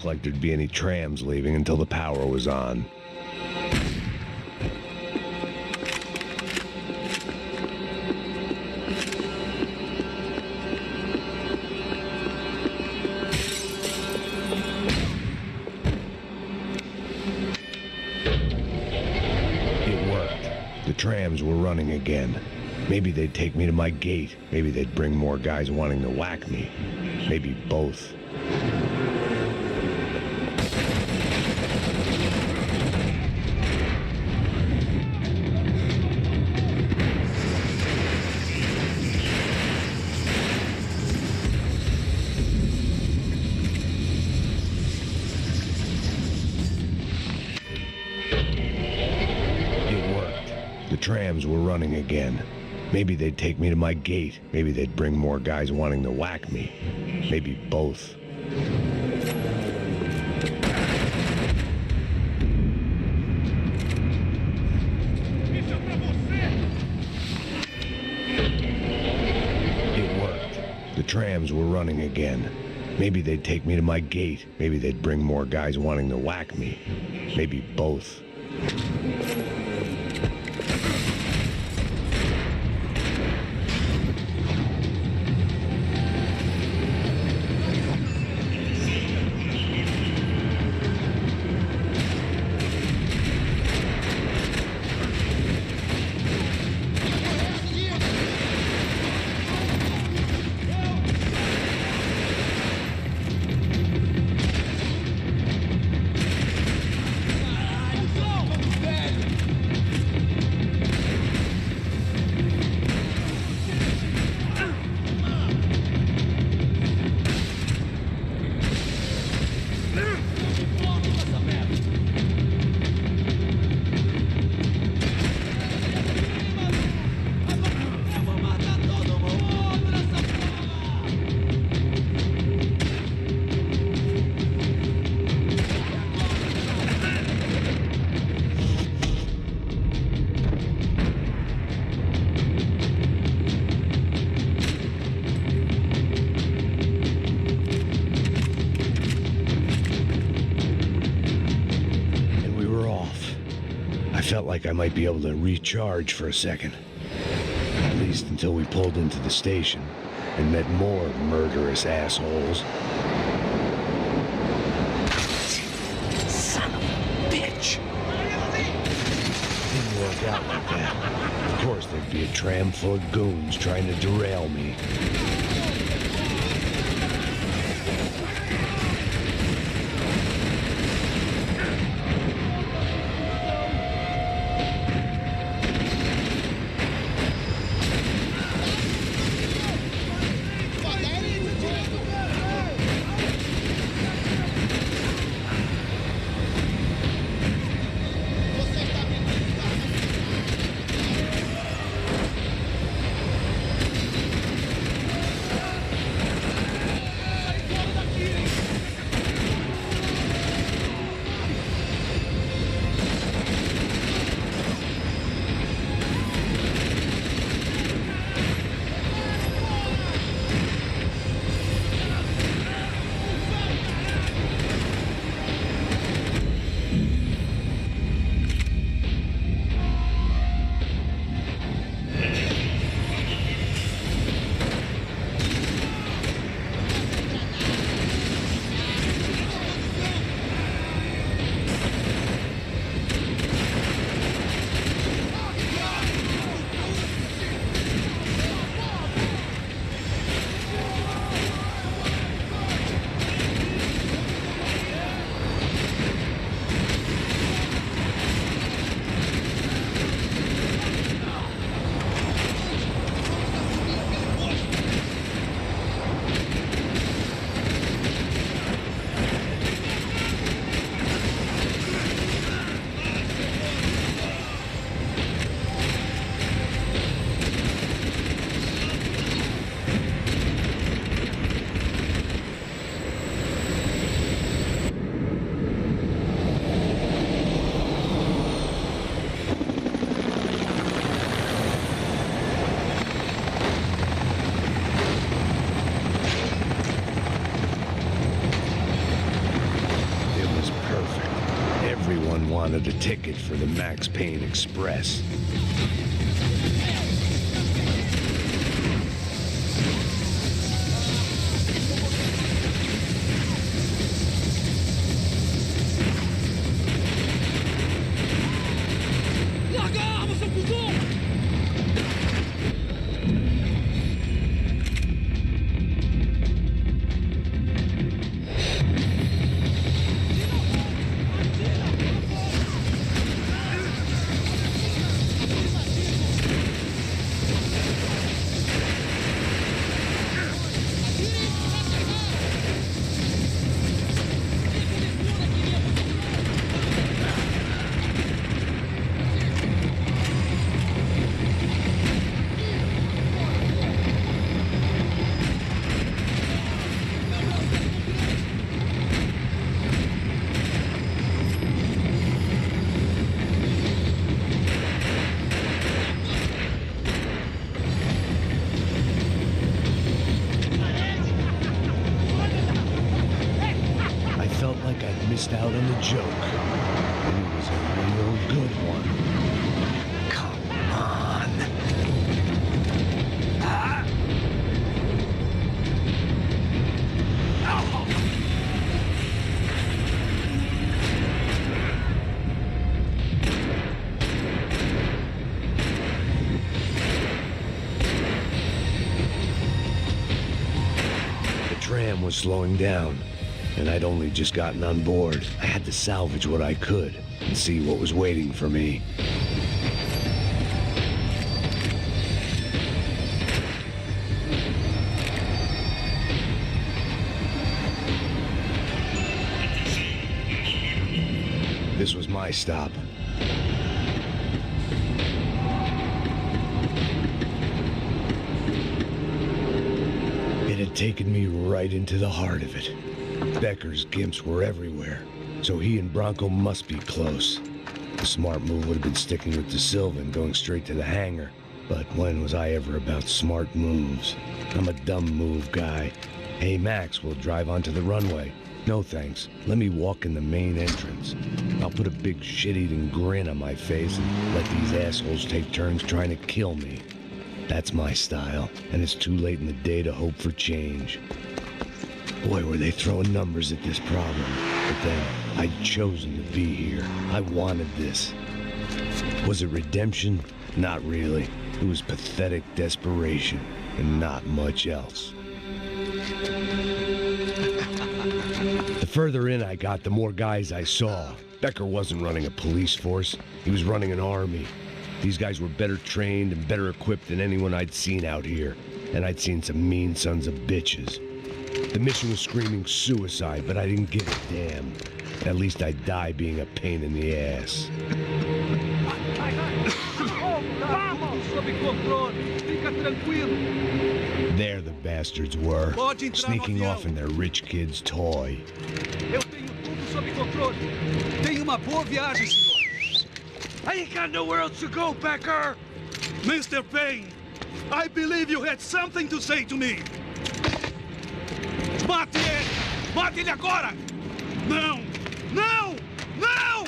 [SPEAKER 1] Like there'd be any trams leaving until the power was on. It worked. The trams were running again. Maybe they'd take me to my gate. Maybe they'd bring more guys wanting to whack me. Maybe both. The trams were running again. Maybe they'd take me to my gate. Maybe they'd bring more guys wanting to whack me. Maybe both. It worked. The trams were running again. Maybe they'd take me to my gate. Maybe they'd bring more guys wanting to whack me. Maybe both. I felt like I might be able to recharge for a second. At least until we pulled into the station and met more murderous assholes.
[SPEAKER 5] Son of a bitch!
[SPEAKER 1] Didn't work out like that. Of course, there'd be a tram full of goons trying to derail me. Wanted a ticket for the Max Payne Express. joke. And it was a real good one. Come on. The tram was slowing down, and I'd only just gotten on board. I had to salvage what I could and see what was waiting for me. This was my stop. It had taken me right into the heart of it. Becker's gimps were everywhere, so he and Bronco must be close. The smart move would have been sticking with De Silva and going straight to the hangar. But when was I ever about smart moves? I'm a dumb move guy. Hey Max, we'll drive onto the runway. No thanks. Let me walk in the main entrance. I'll put a big shit-eating grin on my face and let these assholes take turns trying to kill me. That's my style, and it's too late in the day to hope for change. Boy, were they throwing numbers at this problem. But then, I'd chosen to be here. I wanted this. Was it redemption? Not really. It was pathetic desperation, and not much else. The further in I got, the more guys I saw. Becker wasn't running a police force. He was running an army. These guys were better trained and better equipped than anyone I'd seen out here. And I'd seen some mean sons of bitches. The mission was screaming suicide, but I didn't give a damn. At least I'd die being a pain in the ass. There the bastards were, sneaking off in their rich kid's toy.
[SPEAKER 2] I ain't got nowhere else to go, Becker!
[SPEAKER 9] Mr. Payne, I believe you had something to say to me. Mate ele! Mate ele agora! Não! Não! Não!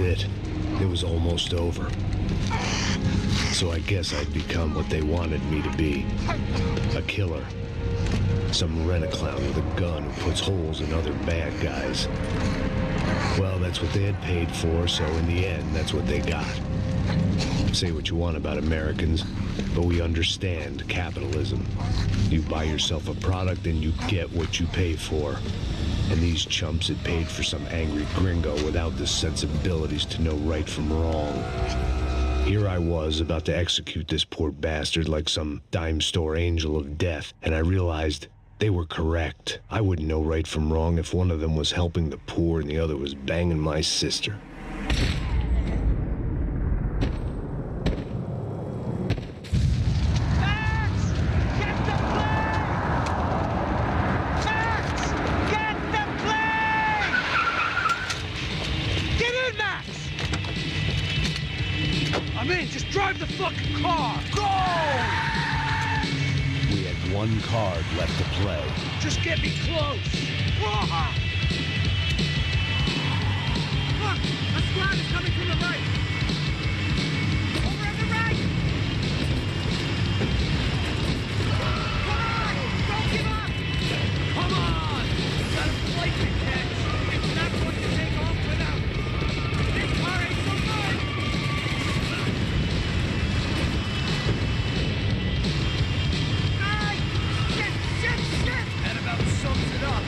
[SPEAKER 1] it. It was almost over. So I guess I'd become what they wanted me to be. A killer. Some rent-a-clown with a gun who puts holes in other bad guys. Well, that's what they had paid for, so in the end, that's what they got. Say what you want about Americans, but we understand capitalism. You buy yourself a product and you get what you pay for. And these chumps had paid for some angry gringo without the sensibilities to know right from wrong. Here I was, about to execute this poor bastard like some dime store angel of death, and I realized they were correct. I wouldn't know right from wrong if one of them was helping the poor and the other was banging my sister.
[SPEAKER 2] Just drive the fucking car! Go!
[SPEAKER 1] We had one card left to play.
[SPEAKER 2] Just get me close! Look! A squad is coming from the right! Over on the right! Come on! Don't give up! Come on! We've got a flight to catch! It's not going to take off without... This car ain't so good! That about sums it up.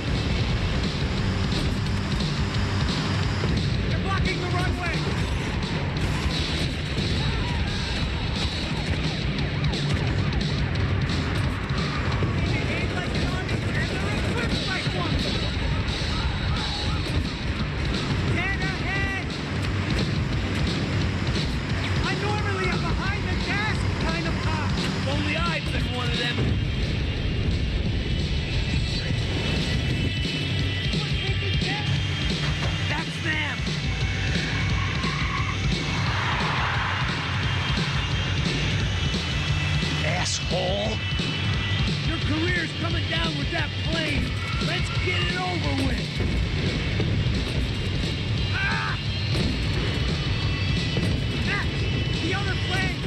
[SPEAKER 2] They're blocking the runway. They behave like an army and they're equipped like one. Dead ahead. I'm normally a behind the desk kind of cop. If only I'd been one of them. Asshole! Your career's coming down with that plane. Let's get it over with. Ah! Max! The other plane!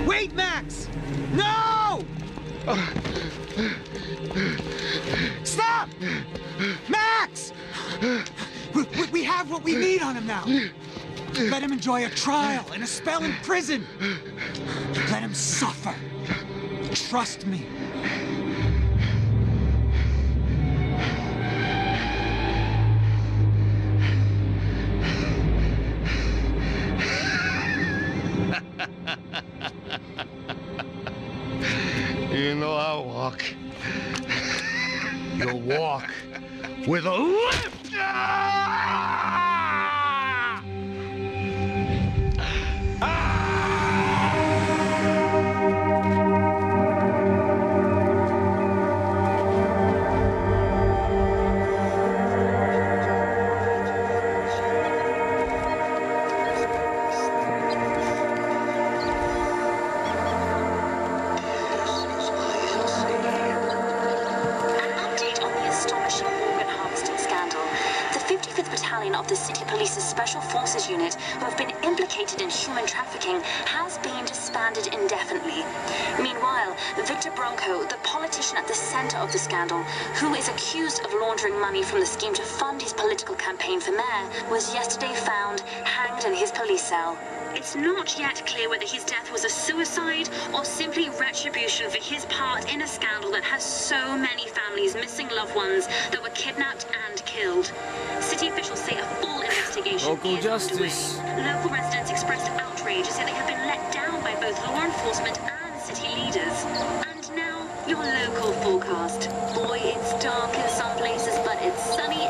[SPEAKER 2] Wait, Max! No! Stop! Max! We have what we need on him now. Let him enjoy a trial and a spell in prison. Let him suffer. Trust me.
[SPEAKER 5] You know I'll walk. You'll walk with a limp!
[SPEAKER 11] Of the City Police's Special Forces Unit, who have been implicated in human trafficking, has been disbanded indefinitely. Meanwhile, Victor Bronco, the politician at the center of the scandal, who is accused of laundering money from the scheme to fund his political campaign for mayor, was yesterday found hanged in his police cell. It's not yet clear whether his death was a suicide or simply retribution for his part in a scandal that has so many families missing loved ones that were kidnapped and killed. City officials say a full investigation is
[SPEAKER 12] justice.
[SPEAKER 11] underway. Local residents expressed outrage as they have been let down by both law enforcement and city leaders. And now, your local forecast. Boy, it's dark in some places, but it's sunny